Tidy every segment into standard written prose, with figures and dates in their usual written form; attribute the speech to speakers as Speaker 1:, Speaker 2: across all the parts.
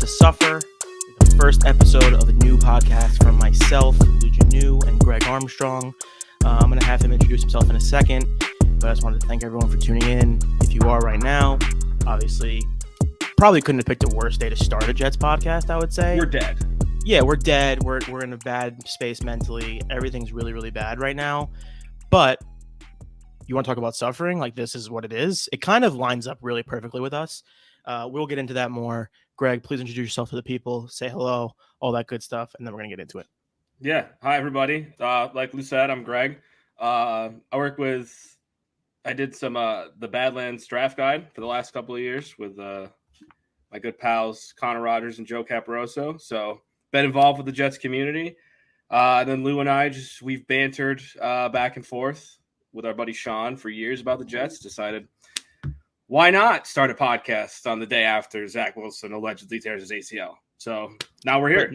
Speaker 1: Suffer, the first episode of a new podcast from myself, Lou Geneux and Greg Armstrong. I'm going to have him introduce himself in a second, but I just wanted to thank everyone for tuning in. If you are right now, obviously, probably couldn't have picked a worse day to start a Jets podcast, I would say.
Speaker 2: We're dead.
Speaker 1: Yeah, we're dead. We're in a bad space mentally. Everything's really, really bad right now. But you want to talk about suffering? Like, this is what it is. It kind of lines up really perfectly with us. We'll get into that more. Greg, please introduce yourself to the people. Say hello, all that good stuff, and then we're going to get into it.
Speaker 2: Yeah. Hi, everybody. Like Lou said, I'm Greg. I did some the Badlands draft guide for the last couple of years with my good pals Connor Rogers and Joe Caparoso. So been involved with the Jets community. And then Lou and I we've bantered back and forth with our buddy Sean for years about the Jets. Decided, why not start a podcast on the day after Zach Wilson allegedly tears his ACL? So now we're here.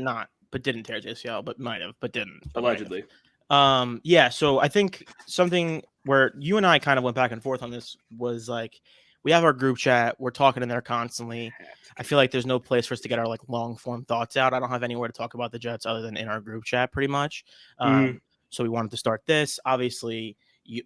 Speaker 1: But didn't tear his ACL, but might have, but didn't. But
Speaker 2: allegedly.
Speaker 1: Yeah, so I think something where you and I kind of went back and forth on this was like, we have our group chat. We're talking in there constantly. I feel like there's no place for us to get our like long form thoughts out. I don't have anywhere to talk about the Jets other than in our group chat pretty much. So we wanted to start this. Obviously,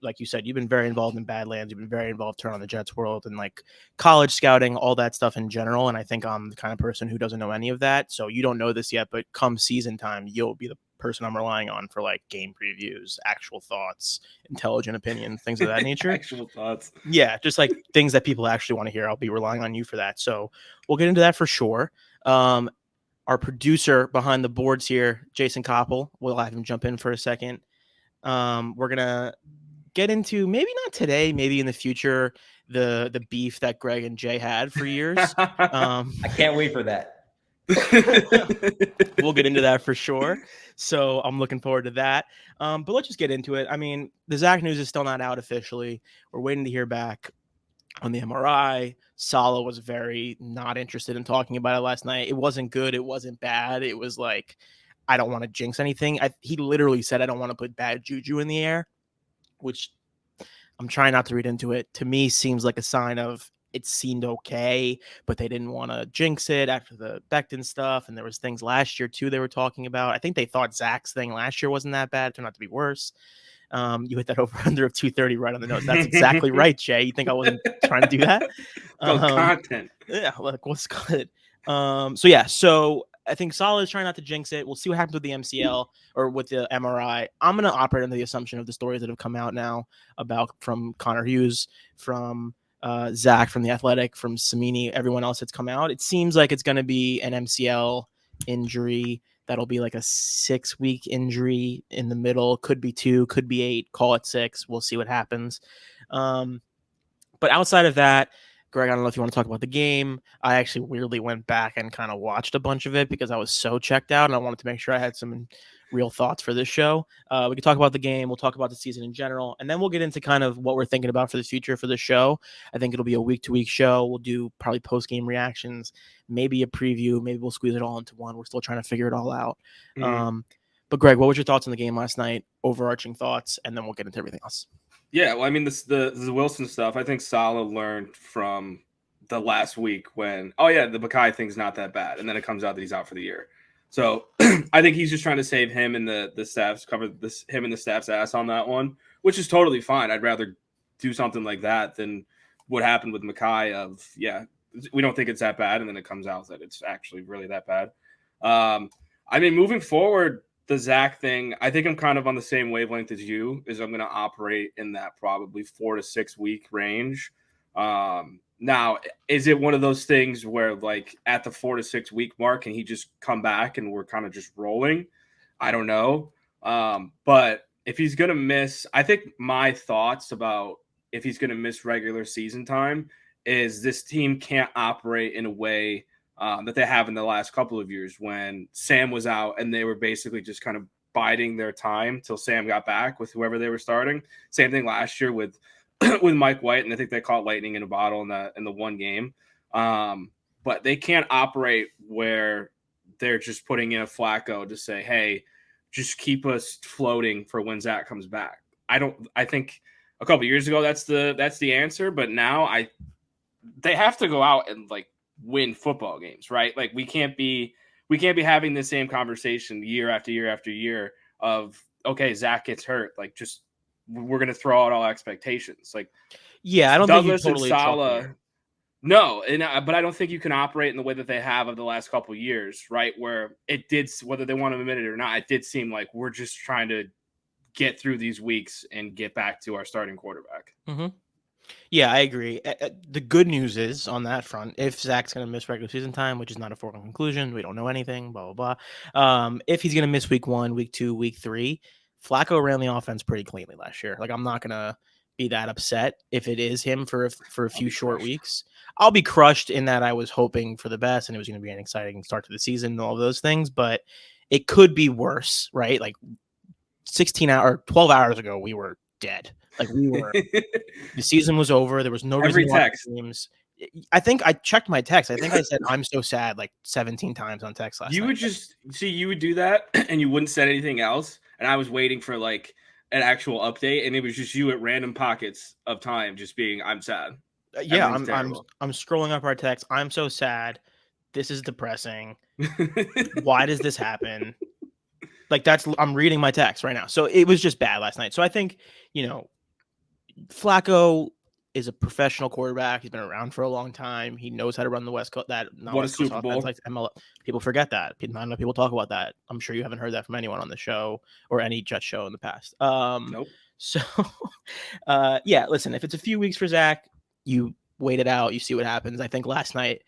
Speaker 1: like you said, you've been very involved in Badlands. You've been very involved Turn on the Jets world and like college scouting, all that stuff in general. And I think I'm the kind of person who doesn't know any of that. So you don't know this yet, but come season time, you'll be the person I'm relying on for like game previews, actual thoughts, intelligent opinions, things of that nature.
Speaker 2: Actual thoughts.
Speaker 1: Yeah, just like things that people actually want to hear. I'll be relying on you for that. So we'll get into that for sure. Our producer behind the boards here, Jason Koeppel, we'll have him jump in for a second. We're going to get into, maybe not today, maybe in the future, the beef that Greg and Jay had for years.
Speaker 3: I can't wait for that.
Speaker 1: We'll get into that for sure. So I'm looking forward to that. But let's just get into it. I mean, the Zach news is still not out officially. We're waiting to hear back on the MRI. Saleh was very not interested in talking about it last night. It wasn't good. It wasn't bad. It was like, I don't want to jinx anything. He literally said, I don't want to put bad juju in the air, which I'm trying not to read into it. To me, seems like a sign of it seemed okay, but they didn't want to jinx it after the Becton stuff. And there was things last year too they were talking about. I think they thought Zach's thing last year wasn't that bad. It turned out to be worse. You hit that over under of 230 right on the nose. That's exactly right, Jay. You think I wasn't trying to do that?
Speaker 2: Content.
Speaker 1: Yeah, like what's good. So I think Saleh is trying not to jinx it. We'll see what happens with the MCL or with the MRI. I'm going to operate under the assumption of the stories that have come out now about from Connor Hughes, from Zach, from The Athletic, from Samini, everyone else that's come out. It seems like it's going to be an MCL injury. That'll be like a 6-week injury in the middle. Could be 2, could be 8, call it 6. We'll see what happens. But outside of that, Greg, I don't know if you want to talk about the game. I actually weirdly went back and kind of watched a bunch of it because I was so checked out and I wanted to make sure I had some real thoughts for this show. We can talk about the game. We'll talk about the season in general, and then we'll get into kind of what we're thinking about for the future for the show. I think it'll be a week-to-week show. We'll do probably post-game reactions, maybe a preview. Maybe we'll squeeze it all into one. We're still trying to figure it all out. But Greg, what was your thoughts on the game last night? Overarching thoughts, and then we'll get into everything else.
Speaker 2: Yeah, well, I mean, the Wilson stuff, I think Saleh learned from the last week when, the Mekhi thing's not that bad. And then it comes out that he's out for the year. So I think he's just trying to save him and the staff's him and the staff's ass on that one, which is totally fine. I'd rather do something like that than what happened with Mekhi we don't think it's that bad. And then it comes out that it's actually really that bad. I mean, moving forward, the Zach thing, I think I'm kind of on the same wavelength as you, is I'm going to operate in that probably 4 to 6 week range. Now, is it one of those things where like at the 4 to 6 week mark, can he just come back and we're kind of just rolling? I don't know. But if he's going to miss, I think my thoughts about if he's going to miss regular season time is this team can't operate in a way that they have in the last couple of years when Sam was out and they were basically just kind of biding their time till Sam got back with whoever they were starting. Same thing last year with Mike White, and I think they caught lightning in a bottle in the one game. But they can't operate where they're just putting in a Flacco to say, hey, just keep us floating for when Zach comes back. I think a couple of years ago that's the answer, but now they have to go out and like win football games, right? Like we can't be having the same conversation year after year after year of, okay, Zach gets hurt. Like just, we're going to throw out all expectations. Like,
Speaker 1: yeah, I don't think you
Speaker 2: Douglas and
Speaker 1: totally chalk
Speaker 2: Saleh.
Speaker 1: here.
Speaker 2: No, but I don't think you can operate in the way that they have of the last couple of years, right? Where it did, whether they want to admit it or not, it did seem like we're just trying to get through these weeks and get back to our starting quarterback.
Speaker 1: Mm-hmm. Yeah, I agree. The good news is on that front, if Zach's going to miss regular season time, which is not a foregone conclusion, we don't know anything, blah, blah, blah. If he's going to miss week 1, week 2, week 3, Flacco ran the offense pretty cleanly last year. Like, I'm not going to be that upset if it is him for a few short weeks. I'll be crushed in that I was hoping for the best and it was going to be an exciting start to the season and all of those things, but it could be worse, right? Like 12 hours ago, we were dead. Like we were, the season was over. There was no reason to watch games. I think I checked my text. I think I said I'm so sad like 17 times on text last night.
Speaker 2: You would do that and you wouldn't send anything else. And I was waiting for like an actual update, and it was just you at random pockets of time just being, I'm sad.
Speaker 1: Yeah, I'm scrolling up our text. I'm so sad. This is depressing. Why does this happen? Like I'm reading my text right now. So it was just bad last night. So I think, Flacco is a professional quarterback. He's been around for a long time. He knows how to run the West Coast.
Speaker 2: What a Super Bowl!
Speaker 1: Like MLB. People forget that. Not enough people talk about that. I'm sure you haven't heard that from anyone on the show or any Jets show in the past.
Speaker 2: Nope.
Speaker 1: So, yeah. Listen, if it's a few weeks for Zach, you wait it out. You see what happens. I think last night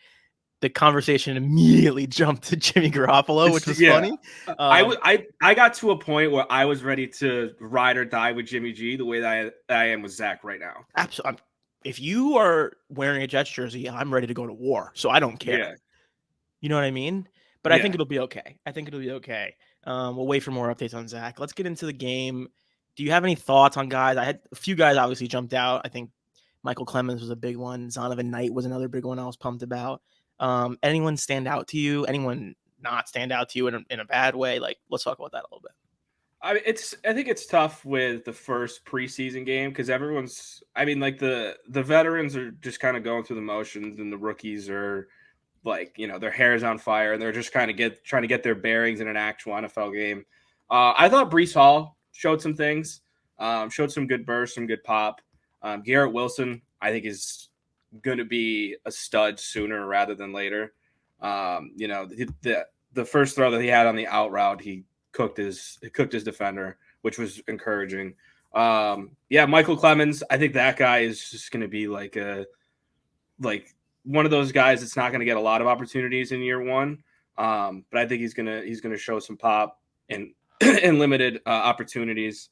Speaker 1: the conversation immediately jumped to Jimmy Garoppolo, which was funny.
Speaker 2: I got to a point where I was ready to ride or die with Jimmy G the way that I am with Zach right now.
Speaker 1: Absolutely. If you are wearing a Jets jersey, I'm ready to go to war, so I don't care.
Speaker 2: Yeah.
Speaker 1: You know what I mean? But I think it'll be okay. We'll wait for more updates on Zach. Let's get into the game. Do you have any thoughts on guys? I had a few guys obviously jumped out. I think Michael Clemens was a big one. Zonovan Knight was another big one I was pumped about. Anyone stand out to you? Anyone not stand out to you in a bad way? Like, let's talk about that a little bit.
Speaker 2: I think it's tough with the first preseason game because everyone's. I mean, like the veterans are just kind of going through the motions, and the rookies are like, their hair's on fire, and they're just kind of trying to get their bearings in an actual NFL game. I thought Breece Hall showed some things, showed some good bursts, some good pop. Garrett Wilson, I think, is going to be a stud sooner rather than later. The first throw that he had on the out route, he cooked his defender, which was encouraging. Michael Clemens, I think that guy is just going to be like one of those guys that's not going to get a lot of opportunities in year one. But I think he's going to show some pop and in limited opportunities.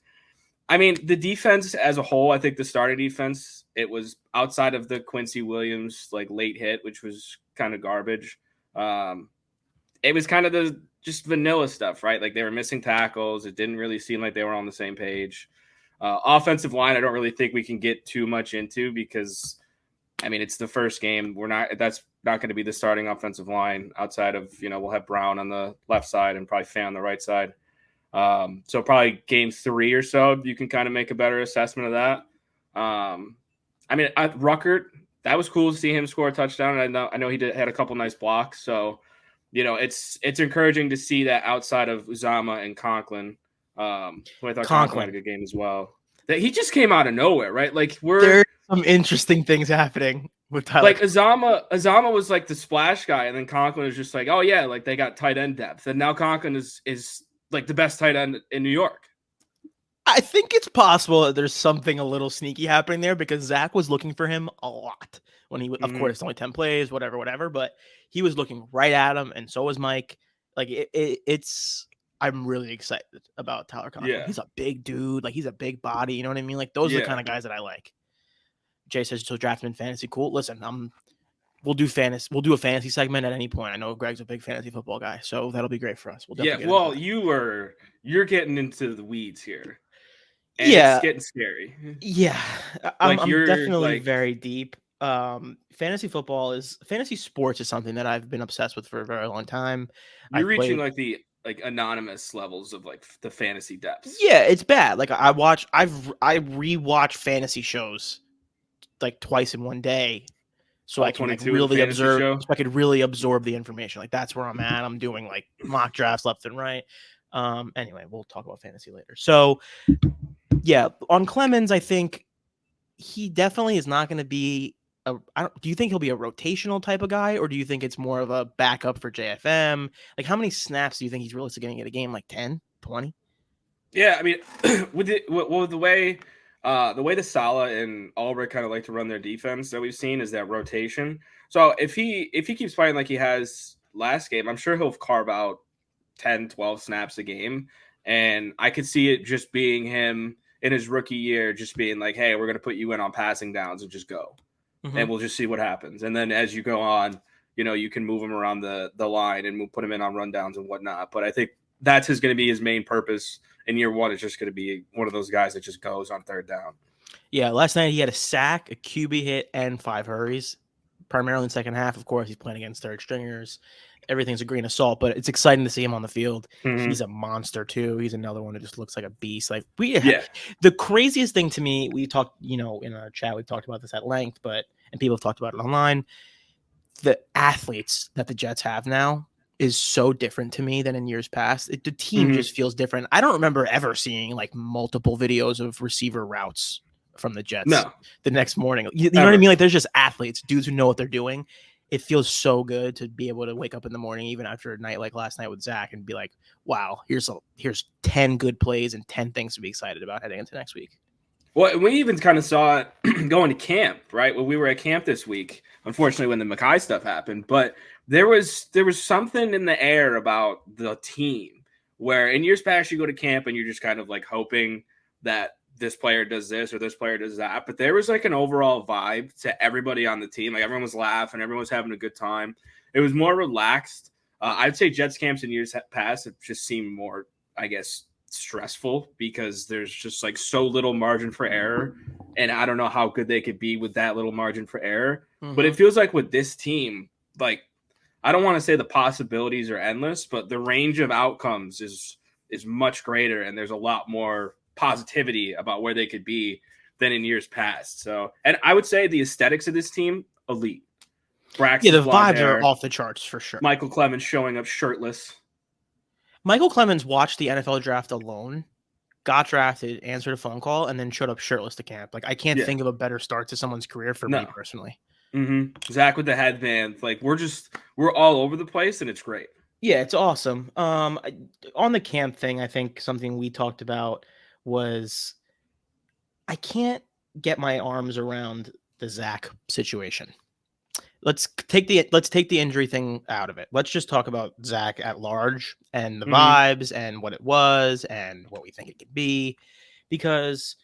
Speaker 2: I mean, the defense as a whole, I think the starting defense, it was outside of the Quincy Williams like late hit, which was kind of garbage. It was kind of just vanilla stuff, right? Like they were missing tackles. It didn't really seem like they were on the same page. Offensive line, I don't really think we can get too much into because, I mean, it's the first game. That's not going to be the starting offensive line outside of, we'll have Brown on the left side and probably Fan on the right side. So probably game 3 or so, you can kind of make a better assessment of that. I mean, Ruckert, that was cool to see him score a touchdown. And I know he had a couple nice blocks. So, it's encouraging to see that outside of Uzama and Conklin, who I thought Conklin had a good game as well. That he just came out of nowhere, right? Like
Speaker 1: there's some interesting things happening with Tyler.
Speaker 2: Like Uzama was like the splash guy, and then Conklin was just like, oh yeah, like they got tight end depth, and now Conklin is like the best tight end in New York.
Speaker 1: I think it's possible that there's something a little sneaky happening there because Zach was looking for him a lot when he, of course, it's only 10 plays, whatever, but he was looking right at him, and so was Mike. Like I'm really excited about Tyler Conklin.
Speaker 2: Yeah.
Speaker 1: He's a big dude, like he's a big body. You know what I mean? Like those are the kind of guys that I like. Jay says, so draft him in fantasy. Cool. Listen, we'll do a fantasy segment at any point. I know Greg's a big fantasy football guy, so that'll be great for us.
Speaker 2: You're getting into the weeds here. And it's getting scary.
Speaker 1: Yeah. I'm definitely very deep. Fantasy sports is something that I've been obsessed with for a very long time.
Speaker 2: You're reaching like the anonymous levels of like the fantasy depths.
Speaker 1: Yeah, it's bad. Like I rewatch fantasy shows like twice in one day so I can really observe. So I could really absorb the information. Like that's where I'm at. I'm doing like mock drafts left and right. Anyway, we'll talk about fantasy later. So yeah, on Clemens, I think he definitely is not going to be. Do you think he'll be a rotational type of guy, or do you think it's more of a backup for JFM? Like, how many snaps do you think he's realistically going to get a game? Like 10, 20?
Speaker 2: Yeah, I mean, with the way the Saleh and Ulbrich kind of like to run their defense that we've seen is that rotation. So if he keeps playing like he has last game, I'm sure he'll carve out 10, 12 snaps a game. And I could see it just being him in his rookie year, just being like, hey, we're going to put you in on passing downs and just go. And we'll just see what happens. And then as you go on, you can move him around the line and put him in on rundowns and whatnot. But I think that's going to be his main purpose in year one. It's just going to be one of those guys that just goes on third down.
Speaker 1: Yeah, last night he had a sack, a QB hit, and 5 hurries, primarily in the second half. Of course, he's playing against third stringers. Everything's a grain of salt, but it's exciting to see him on the field. He's a monster too. He's another one that just looks like a beast. Like the craziest thing to me, we talked, in our chat, we talked about this at length, and people have talked about it online. The athletes that the Jets have now is so different to me than in years past. The team just feels different. I don't remember ever seeing like multiple videos of receiver routes from the Jets the next morning. You know what I mean? Like there's just athletes, dudes who know what they're doing. It feels so good to be able to wake up in the morning, even after a night like last night with Zach, and be like, wow, here's 10 good plays and 10 things to be excited about heading into next week.
Speaker 2: Well, we even kind of saw it going to camp, right? When we were at camp this week, unfortunately, when the Mekhi stuff happened, but there was something in the air about the team where in years past you go to camp and you're just kind of like hoping that this player does this or this player does that. But there was like an overall vibe to everybody on the team. Like everyone was laughing, everyone was having a good time. It was more relaxed. I'd say Jets camps in years past have just seemed more, I guess, stressful because there's just like so little margin for error. And I don't know how good they could be with that little margin for error. But it feels like with this team, like, I don't want to say the possibilities are endless, but the range of outcomes is much greater. And there's a lot more positivity about where they could be than in years past. So, and I would say the aesthetics of this team, elite. Braxton's
Speaker 1: the vibes are off the charts for sure.
Speaker 2: Michael Clemens showing up shirtless.
Speaker 1: Michael Clemens watched the NFL draft alone, got drafted, answered a phone call, and then showed up shirtless to camp. Like I can't think of a better start to someone's career for me personally.
Speaker 2: Zach with the headband, like we're all over the place, and it's great.
Speaker 1: Yeah, it's awesome. On the camp thing, I think something we talked about was I can't get my arms around the Zach situation. Let's take the injury thing out of it. Let's just talk about Zach at large and the vibes and what it was and what we think it could be. Because,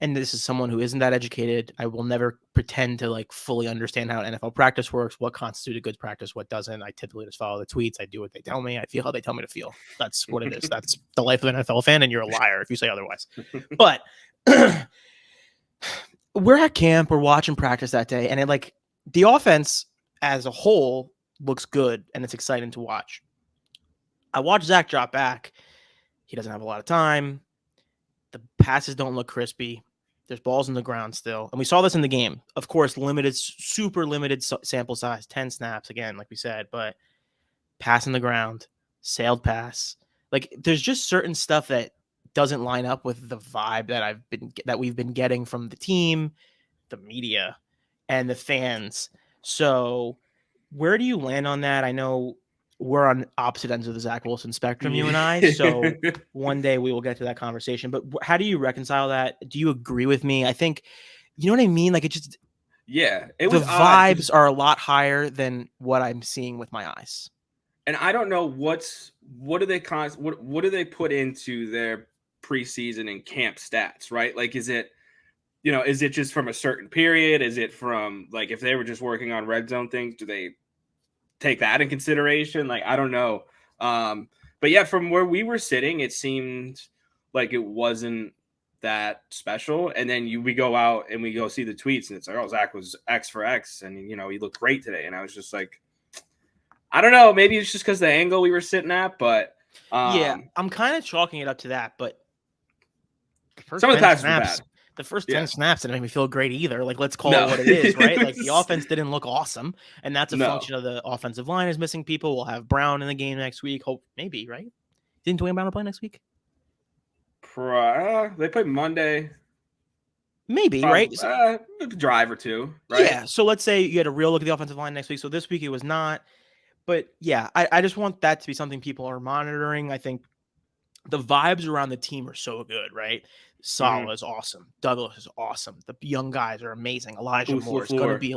Speaker 1: and this is someone who isn't that educated, I will never pretend to like fully understand how NFL practice works, what constitutes a good practice, what doesn't. I typically just follow the tweets. I do what they tell me. I feel how they tell me to feel. That's what it is. That's the life of an NFL fan, and you're a liar if you say otherwise. But we're at camp, we're watching practice that day, and the offense as a whole looks good, and it's exciting to watch. I watched Zach drop back. He doesn't have a lot of time. The passes don't look crispy. There's balls in the ground still. And we saw this in the game. Of course, super limited sample size, 10 snaps again, like we said, but pass in the ground, sailed pass. Like there's just certain stuff that doesn't line up with the vibe that we've been getting from the team, the media, and the fans. So where do you land on that? I know we're on opposite ends of the Zach Wilson spectrum, you and I. So one day we will get to that conversation. But how do you reconcile that? Do you agree with me? I think, you know what I mean? Like the vibes are a lot higher than what I'm seeing with my eyes.
Speaker 2: And I don't know what do they put into their preseason and camp stats, right? Like, is it just from a certain period? Is it from like if they were just working on red zone things? Do they take that in consideration? Like, I don't know. But yeah, from where we were sitting, it seemed like it wasn't that special. And then we go out and we go see the tweets, and it's like, oh, Zach was X for X, and he looked great today. And I was just like, I don't know. Maybe it's just because the angle we were sitting at, but
Speaker 1: yeah, I'm kind of chalking it up to that. But
Speaker 2: some of the passes were bad.
Speaker 1: the first 10 snaps didn't make me feel great either. Like, let's call
Speaker 2: No.
Speaker 1: it what it is, right? Like, the offense didn't look awesome, and that's a
Speaker 2: No.
Speaker 1: function of the offensive line is missing people. We'll have Brown in the game next week. Hope maybe, right? Didn't Dwayne Brown play next week?
Speaker 2: They play Monday.
Speaker 1: Maybe,
Speaker 2: Probably,
Speaker 1: right?
Speaker 2: A drive or two, right?
Speaker 1: Yeah. So let's say you had a real look at the offensive line next week. So this week it was not. But yeah, I just want that to be something people are monitoring. I think the vibes around the team are so good, right? Saleh is awesome. Douglas is awesome. The young guys are amazing. Elijah Moore is going to be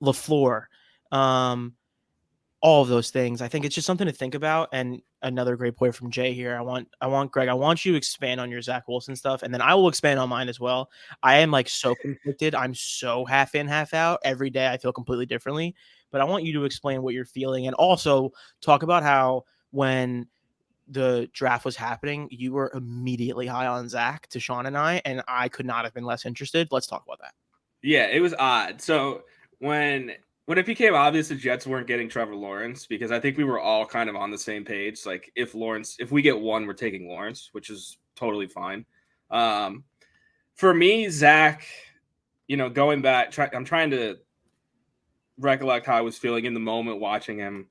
Speaker 1: LaFleur. All of those things. I think it's just something to think about. And another great point from Jay here. I want Greg, I want you to expand on your Zach Wilson stuff, and then I will expand on mine as well. I am like so conflicted. I'm so half in, half out. Every day I feel completely differently. But I want you to explain what you're feeling and also talk about how when the draft was happening, you were immediately high on Zach to Sean and I could not have been less interested. Let's talk about that.
Speaker 2: Yeah, it was odd. So when it became obvious the Jets weren't getting Trevor Lawrence, because I think we were all kind of on the same page. Like, if we get one, we're taking Lawrence, which is totally fine. For me, Zach, going back, I'm trying to recollect how I was feeling in the moment watching him.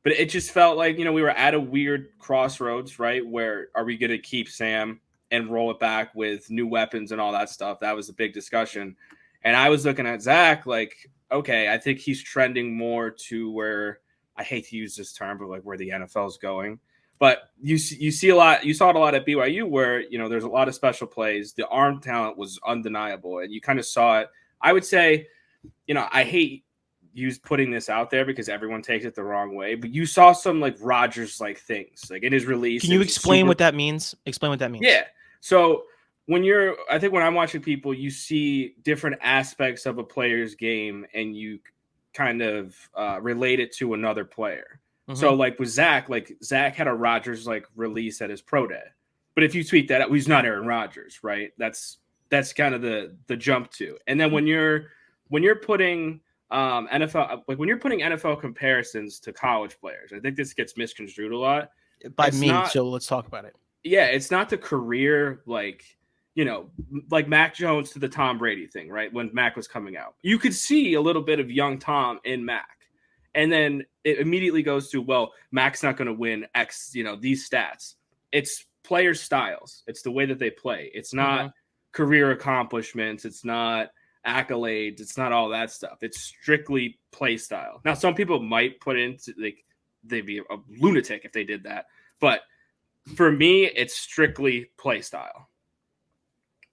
Speaker 2: But it just felt like, we were at a weird crossroads, right? Where are we going to keep Sam and roll it back with new weapons and all that stuff? That was a big discussion. And I was looking at Zach like, okay, I think he's trending more to where, I hate to use this term, but like where the NFL is going. But you see a lot, you saw it a lot at BYU where, there's a lot of special plays. The arm talent was undeniable, and you kind of saw it. I would say, I hate putting this out there because everyone takes it the wrong way, but you saw some like Rodgers like things like in his release.
Speaker 1: Can you explain what that means? Explain what that means.
Speaker 2: Yeah. So when I'm watching people, you see different aspects of a player's game and you kind of relate it to another player. Mm-hmm. So like with Zach had a Rodgers like release at his pro day, but if you tweet that out, he's not Aaron Rodgers, right? That's kind of the jump to. And then when you're putting NFL, like when you're putting NFL comparisons to college players, I think this gets misconstrued a lot
Speaker 1: by me. So let's talk about it.
Speaker 2: Yeah, it's not the career like Mac Jones to the Tom Brady thing, right? When Mac was coming out, you could see a little bit of young Tom in Mac, and then it immediately goes to, well, Mac's not going to win X, these stats. It's player styles. It's the way that they play. It's not career accomplishments. It's not accolades. It's not all that stuff. It's strictly play style. Now, some people might put into they'd be a lunatic if they did that, but for me, it's strictly play style.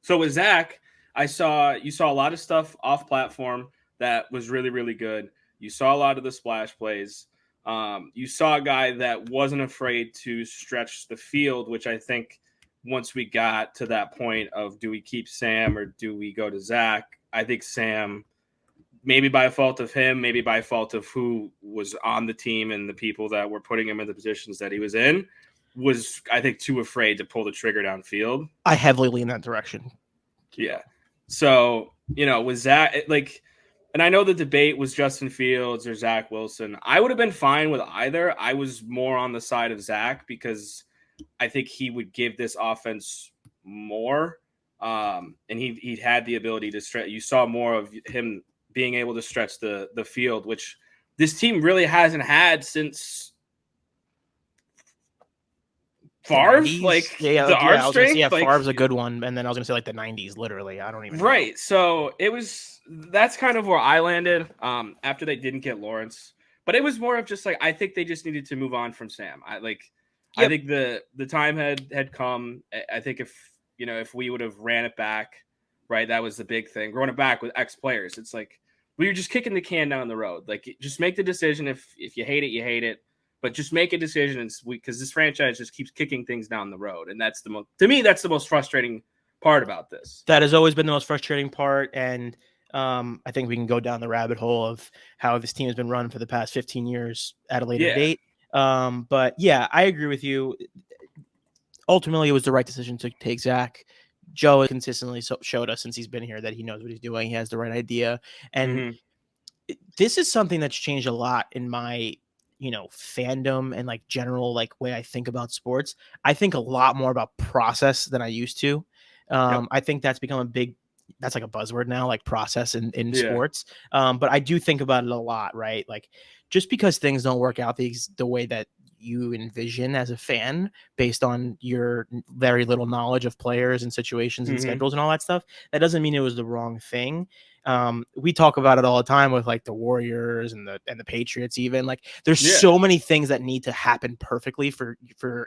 Speaker 2: So with Zach, you saw a lot of stuff off platform that was really, really good. You saw a lot of the splash plays. You saw a guy that wasn't afraid to stretch the field, which I think once we got to that point of do we keep Sam or do we go to Zach, I think Sam, maybe by fault of him, maybe by fault of who was on the team and the people that were putting him in the positions that he was in, was, I think, too afraid to pull the trigger downfield.
Speaker 1: I heavily lean that direction.
Speaker 2: Yeah. So, with Zach, and I know the debate was Justin Fields or Zach Wilson. I would have been fine with either. I was more on the side of Zach because I think he would give this offense more. And he had the ability to stretch. You saw more of him being able to stretch the field, which this team really hasn't had since Favre, the arm strength.
Speaker 1: Favre's a good one, and then I was gonna say the 90s, literally. I don't even
Speaker 2: know. So that's kind of where I landed after they didn't get Lawrence, but it was more of just I think they just needed to move on from Sam. I think the time had come. I think if we would have ran it back, right, that was the big thing. Running it back with X players, it's we were just kicking the can down the road. Just make the decision. If you hate it, you hate it. But just make a decision, because this franchise just keeps kicking things down the road, and that's to me that's the most frustrating part about this.
Speaker 1: That has always been the most frustrating part, and I think we can go down the rabbit hole of how this team has been run for the past 15 years at a later date. But yeah, I agree with you. Ultimately, it was the right decision to take Zach. Joe has consistently showed us since he's been here that he knows what he's doing. He has the right idea, and this is something that's changed a lot in my fandom and general way I think about sports. I think a lot more about process than I used to. I think that's become that's like a buzzword now, like process in
Speaker 2: Yeah.
Speaker 1: sports. But I do think about it a lot, right? Like just because things don't work out the way that you envision as a fan based on your very little knowledge of players and situations and schedules and all that stuff, that doesn't mean it was the wrong thing. We talk about it all the time with like the Warriors and the Patriots. Even like there's so many things that need to happen perfectly for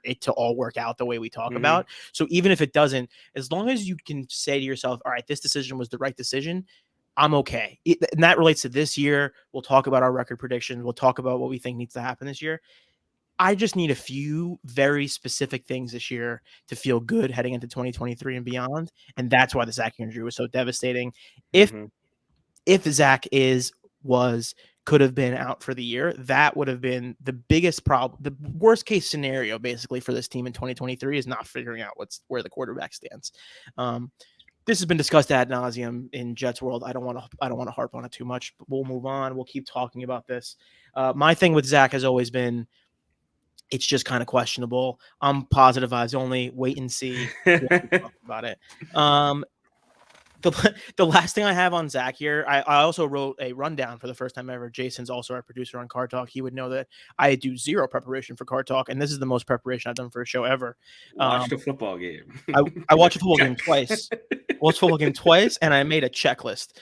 Speaker 1: it to all work out the way we talk about. So even if it doesn't, as long as you can say to yourself, all right, this decision was the right decision, I'm okay. And that relates to this year. We'll talk about our record predictions. We'll talk about what we think needs to happen this year. I just need a few very specific things this year to feel good heading into 2023 and beyond. And that's why the Zach injury was so devastating. If Zach could have been out for the year, that would have been the biggest problem. The worst case scenario, basically, for this team in 2023 is not figuring out where the quarterback stands. This has been discussed ad nauseum in Jets world. I don't want to harp on it too much, but we'll move on. We'll keep talking about this. My thing with Zach has always been, it's just kind of questionable. I'm positive eyes only. Wait and see. Talk about it. The last thing I have on Zach here, I also wrote a rundown for the first time ever. Jason's also our producer on Car Talk. He would know that I do zero preparation for Car Talk, and this is the most preparation I've done for a show ever.
Speaker 2: Watched a football game.
Speaker 1: I watched a football game twice. Watched a football game twice, and I made a checklist.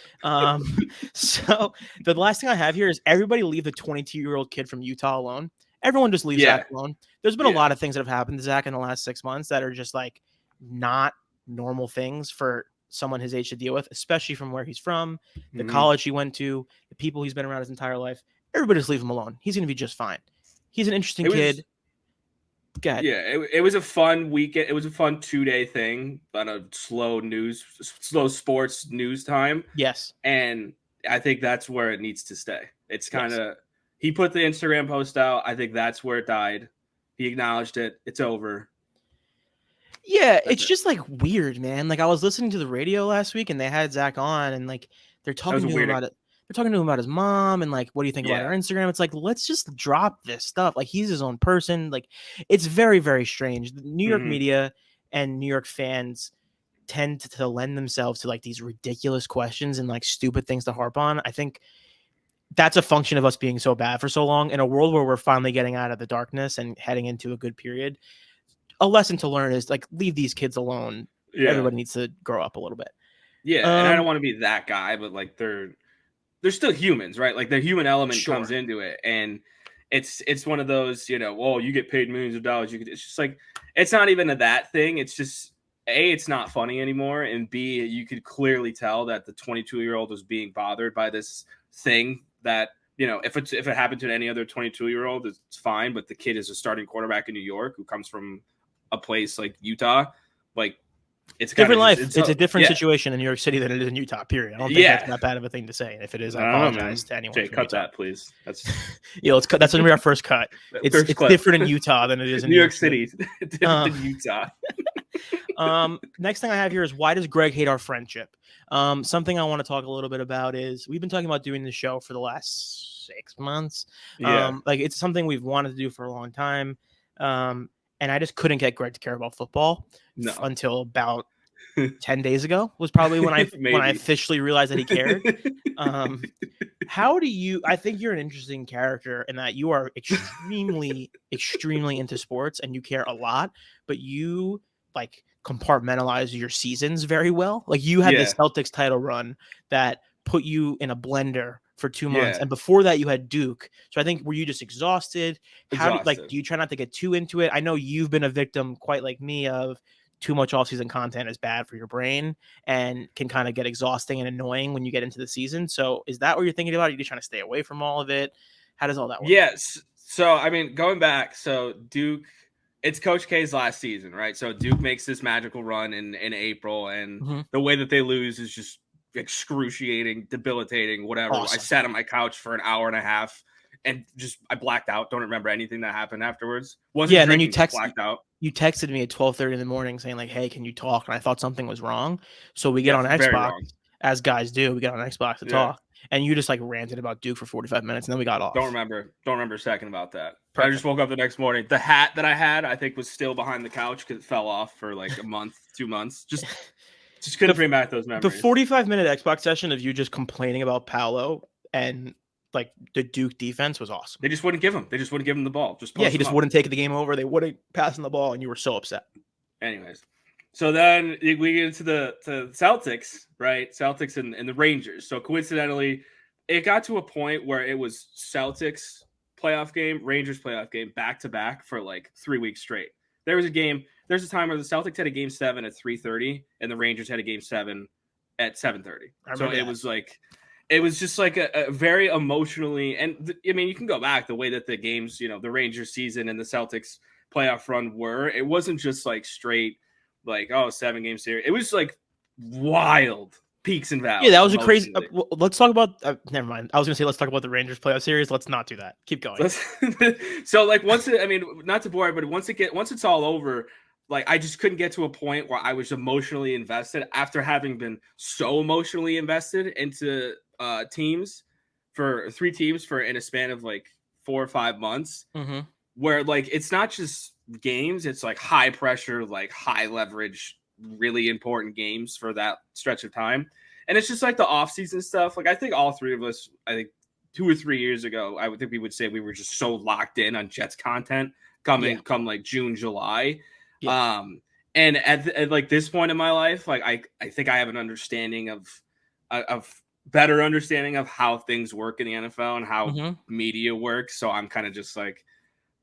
Speaker 1: So the last thing I have here is everybody leave the 22-year-old kid from Utah alone. Everyone just leaves Zach alone. There's been a lot of things that have happened to Zach in the last 6 months that are just like not normal things for someone his age to deal with, especially from where he's from, the college he went to, the people he's been around his entire life. Everybody just leave him alone. He's going to be just fine. He's an interesting kid. Go ahead.
Speaker 2: Yeah, it was a fun weekend. It was a fun 2-day thing on a slow sports news time.
Speaker 1: Yes.
Speaker 2: And I think that's where it needs to stay. It's kind of, he put the Instagram post out. I think that's where it died. He acknowledged it. It's over.
Speaker 1: Yeah, it's just like weird, man. Like I was listening to the radio last week and they had Zach on and like they're talking to him about it. They're talking to him about his mom and like, what do you think about our Instagram? It's like, let's just drop this stuff. Like he's his own person. Like it's very, very strange. The New York media and New York fans tend to lend themselves to like these ridiculous questions and like stupid things to harp on. I think that's a function of us being so bad for so long in a world where we're finally getting out of the darkness and heading into a good period. A lesson to learn is like, leave these kids alone. Yeah. Everybody needs to grow up a little bit.
Speaker 2: Yeah. And I don't want to be that guy, but like they're still humans, right? Like the human element comes into it. And it's one of those, you get paid millions of dollars. It's just like, it's not even that thing. It's just A, it's not funny anymore. And B, you could clearly tell that the 22-year-old was being bothered by this thing that, if it happened to any other 22-year-old, it's fine. But the kid is a starting quarterback in New York who comes from a place like Utah. Like it's
Speaker 1: different life. It's a different situation in New York City than it is in Utah, period. I don't think that's that bad of a thing to say. And if it is, I apologize to anyone.
Speaker 2: Jay, cut that, please.
Speaker 1: Let's cut. That's going to be our first cut. It's different in Utah than it is in
Speaker 2: New York City. Different than Utah.
Speaker 1: Next thing I have here is, why does Greg hate our friendship? Something I want to talk a little bit about is, we've been talking about doing this show for the last 6 months. Like it's something we've wanted to do for a long time. And I just couldn't get Greg to care about football until about 10 days ago was probably when I officially realized that he cared. How do you, I think you're an interesting character in that you are extremely, extremely into sports and you care a lot, but you like compartmentalize your seasons very well. Like you had this Celtics title run that put you in a blender for 2 months. And before that you had Duke. So I think, were you just exhausted? Do you try not to get too into it? I know you've been a victim, quite like me, of too much off-season content is bad for your brain and can kind of get exhausting and annoying when you get into the season. So is that what you're thinking about? Are you just trying to stay away from all of it? How does all that work?
Speaker 2: Yes. So, I mean, going back, so Duke, it's Coach K's last season, right? So Duke makes this magical run in April, and the way that they lose is just excruciating, debilitating, whatever. Awesome. I sat on my couch for an hour and a half and I blacked out. Don't remember anything that happened afterwards.
Speaker 1: And then you texted me at 12:30 in the morning saying like, hey, can you talk? And I thought something was wrong. So we get on Xbox, as guys do. We get on Xbox to talk. And you just like ranted about Duke for 45 minutes and then we got off.
Speaker 2: Don't remember a second about that. Perfect. I just woke up the next morning. The hat that I had, I think, was still behind the couch because it fell off for like a month, 2 months. Just Just couldn't bring back those memories.
Speaker 1: The 45-minute Xbox session of you just complaining about Paolo and like the Duke defense was awesome.
Speaker 2: They just wouldn't give him. The ball.
Speaker 1: He just wouldn't take the game over. They wouldn't pass him the ball, and you were so upset.
Speaker 2: Anyways, so then we get into the Celtics, right? Celtics and the Rangers. So coincidentally, it got to a point where it was Celtics playoff game, Rangers playoff game, back to back for like 3 weeks straight. There's a time where the Celtics had a game 7 at 3:30, and the Rangers had a game 7 at 7:30. So it was just like a very emotionally, and I mean, you can go back the way that the games, the Rangers season and the Celtics playoff run were. It wasn't just like straight, like, 7-game series. It was like wild peaks and valleys.
Speaker 1: Yeah, that was a crazy. Let's talk about. Never mind. I was gonna say let's talk about the Rangers playoff series. Let's not do that. Keep going.
Speaker 2: So like not to bore, but once it's all over, like I just couldn't get to a point where I was emotionally invested after having been so emotionally invested into teams for 3 teams in a span of like 4 or 5 months, where like it's not just games, it's like high pressure, like high leverage, really important games for that stretch of time. And it's just like the offseason stuff. Like I think all 3 of us, 2 or 3 years ago, I would think we would say we were just so locked in on Jets content come like June, July. Yeah. And at like this point in my life, like I think I have an understanding of better understanding of how things work in the NFL and how media works. So I'm kind of just like,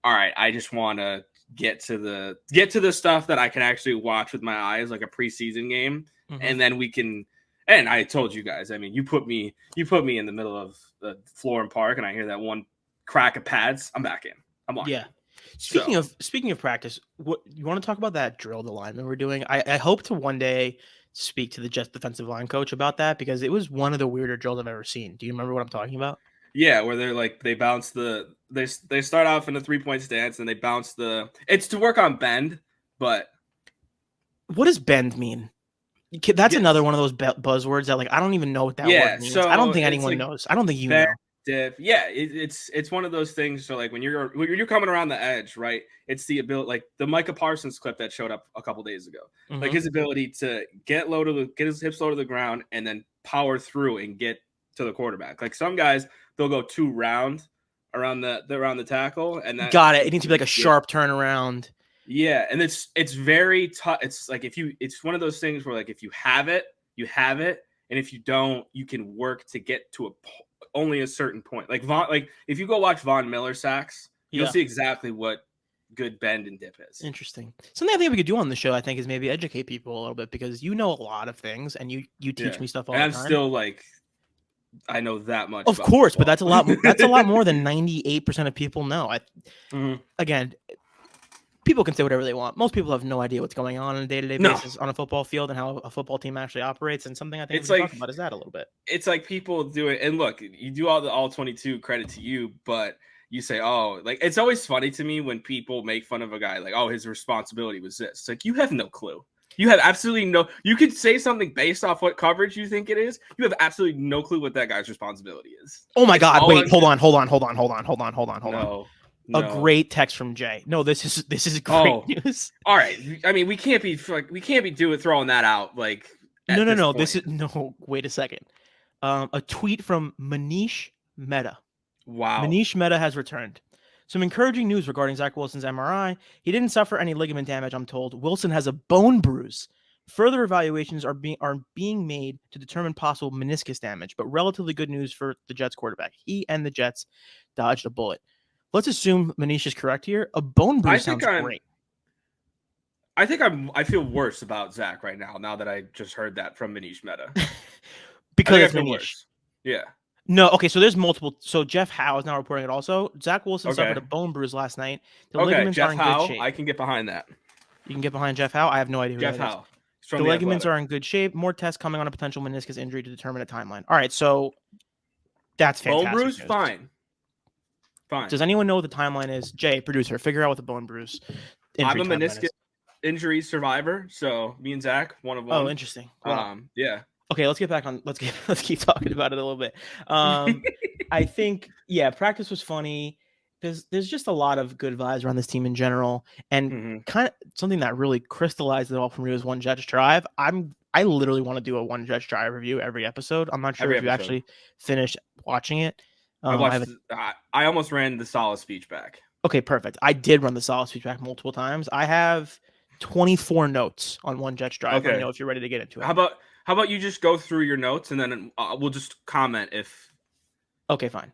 Speaker 2: all right, I just want to get to the stuff that I can actually watch with my eyes, like a preseason game. And then we can, and I told you guys, I mean, you put me in the middle of the floor and park and I hear that one crack of pads, I'm back in. I'm on.
Speaker 1: Yeah. Speaking of practice, what you want to talk about that drill the linemen we're doing? I hope to one day speak to the Jets defensive line coach about that, because it was one of the weirder drills I've ever seen. Do you remember what I'm talking about?
Speaker 2: Yeah, where they're like they bounce they start off in a 3-point stance and they bounce it's to work on bend, but
Speaker 1: what does bend mean? That's another one of those buzzwords that like I don't even know what that word means.
Speaker 2: So
Speaker 1: I don't think anyone knows. I don't think you know.
Speaker 2: Yeah, it's one of those things. So like when you're coming around the edge, right? It's the ability, like the Micah Parsons clip that showed up a couple days ago. Like his ability to get his hips low to the ground and then power through and get to the quarterback. Like some guys, they'll go 2 round around the tackle, and that
Speaker 1: got it. It needs to be like a sharp turnaround.
Speaker 2: Yeah, and it's very tough. It's like it's one of those things where like if you have it, you have it, and if you don't, you can work to get to only a certain point. Like if you go watch Von Miller sacks, you'll see exactly what good bend and dip is.
Speaker 1: Interesting. Something I think we could do on the show, I think, is maybe educate people a little bit, because you know a lot of things and you teach me stuff all the time.
Speaker 2: I'm still like, I know that much.
Speaker 1: Of course, football. But that's a lot. That's a lot more than 98% of people know. Again, people can say whatever they want. Most people have no idea what's going on a day-to-day basis on a football field and how a football team actually operates. And something I think we talk about is that a little bit.
Speaker 2: It's like people do it, and look, you do all 22. Credit to you, but you say, oh, like it's always funny to me when people make fun of a guy like, oh, his responsibility was this. It's like you have no clue. You have absolutely no. You could say something based off what coverage you think it is. You have absolutely no clue what that guy's responsibility is.
Speaker 1: Oh my God! Wait, hold on.
Speaker 2: No.
Speaker 1: A great text from Jay. No, this is great news.
Speaker 2: All right. I mean, we can't be throwing that out like.
Speaker 1: No. Wait a second. A tweet from Manish Mehta.
Speaker 2: Wow.
Speaker 1: Manish Mehta has returned. Some encouraging news regarding Zach Wilson's MRI. He didn't suffer any ligament damage, I'm told. Wilson has a bone bruise. Further evaluations are being made to determine possible meniscus damage, but relatively good news for the Jets quarterback. He and the Jets dodged a bullet. Let's assume Manish is correct here. A bone bruise sounds great.
Speaker 2: I feel worse about Zach right now that I just heard that from Manish Mehta.
Speaker 1: Because it's Manish.
Speaker 2: Yeah.
Speaker 1: No, okay, so there's multiple. So Jeff Howe is now reporting it also. Zach Wilson suffered a bone bruise last night. The ligaments
Speaker 2: Jeff
Speaker 1: are in
Speaker 2: Howe,
Speaker 1: good shape.
Speaker 2: I can get behind that.
Speaker 1: You can get behind Jeff Howe? I have no idea who
Speaker 2: Jeff
Speaker 1: that
Speaker 2: Howe.
Speaker 1: is. The ligaments are in good shape. More tests coming on a potential meniscus injury to determine a timeline. All right, so that's fantastic.
Speaker 2: Bone bruise?
Speaker 1: News.
Speaker 2: Fine.
Speaker 1: Does anyone know what the timeline is? Jay, producer, figure out what the bone bruise
Speaker 2: I'm a meniscus injury survivor, so me and Zach, one of them.
Speaker 1: Oh, interesting. Wow.
Speaker 2: Yeah.
Speaker 1: Okay, let's get back on. Let's keep talking about it a little bit. I think, practice was funny. there's just a lot of good vibes around this team in general, and kind of something that really crystallized it all for me was One Jets Drive. I literally want to do a One Jets Drive review every episode. I'm not sure if you actually finished watching it.
Speaker 2: I almost ran the Saleh speech back.
Speaker 1: Okay, perfect. I did run the Saleh speech back multiple times. I have 24 notes on One Jets Drive. Okay. Let me know if you're ready to get into it.
Speaker 2: How about you just go through your notes and then we'll just comment if.
Speaker 1: Okay, fine.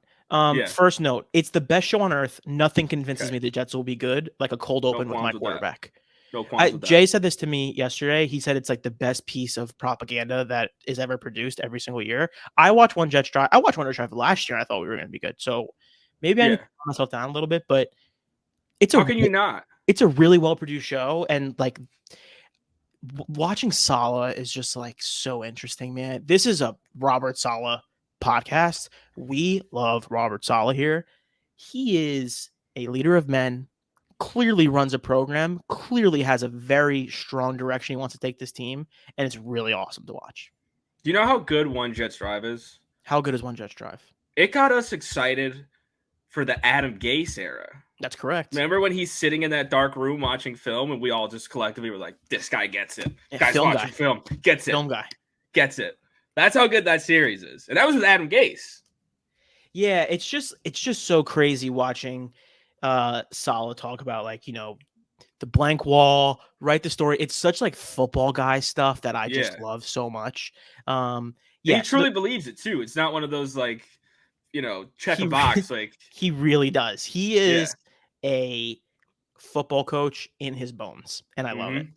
Speaker 1: First note, it's the best show on earth. Nothing convinces me the Jets will be good, like a cold open with my quarterback. Jay said this to me yesterday. He said it's like the best piece of propaganda that is ever produced every single year. I watched One Jets Drive. I watched One Jets Drive last year. And I thought we were going to be good. So maybe I need to calm myself down a little bit, but
Speaker 2: how can you not?
Speaker 1: It's a really well produced show, and like watching Saleh is just like so interesting, man. This is a Robert Saleh podcast. We love Robert Saleh here. He is a leader of men, clearly runs a program, clearly has a very strong direction he wants to take this team, and it's really awesome to watch.
Speaker 2: Do you know how good One Jets Drive is?
Speaker 1: How good is One Jets Drive?
Speaker 2: It got us excited for the Adam Gase era.
Speaker 1: That's correct.
Speaker 2: Remember when he's sitting in that dark room watching film and we all just collectively were like, this guy gets it. Guy's watching film. Gets it.
Speaker 1: Film guy.
Speaker 2: Gets it. That's how good that series is. And that was with Adam Gase.
Speaker 1: Yeah, it's just so crazy watching Saleh talk about, like, you know, the blank wall, write the story. It's such like football guy stuff that I just love so much.
Speaker 2: He truly believes it too. It's not one of those like, you know, check a box. Like
Speaker 1: he really does. He is a football coach in his bones, and I love it.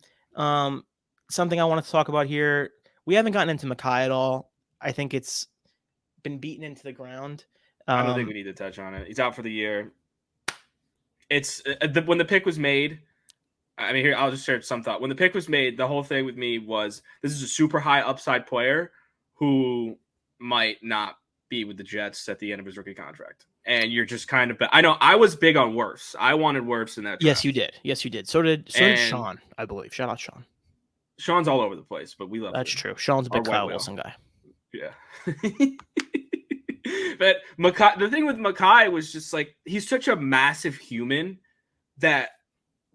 Speaker 1: Something I want to talk about here. We haven't gotten into Mekhi at all. I think it's been beaten into the ground.
Speaker 2: I don't think we need to touch on it. He's out for the year. It's when the pick was made. I mean, here, I'll just share some thought. When the pick was made, the whole thing with me was this is a super high upside player who might not be with the Jets at the end of his rookie contract. And you're just kind of, I know I was big on Wirfs. I wanted Wirfs in that draft.
Speaker 1: Yes, you did. Yes, you did. So did Sean, I believe. Shout out Sean.
Speaker 2: Sean's all over the place, but we love
Speaker 1: That's true. Sean's a big Kyle Wilson guy.
Speaker 2: Yeah. But Mekhi, the thing with Mekhi was just like, he's such a massive human that,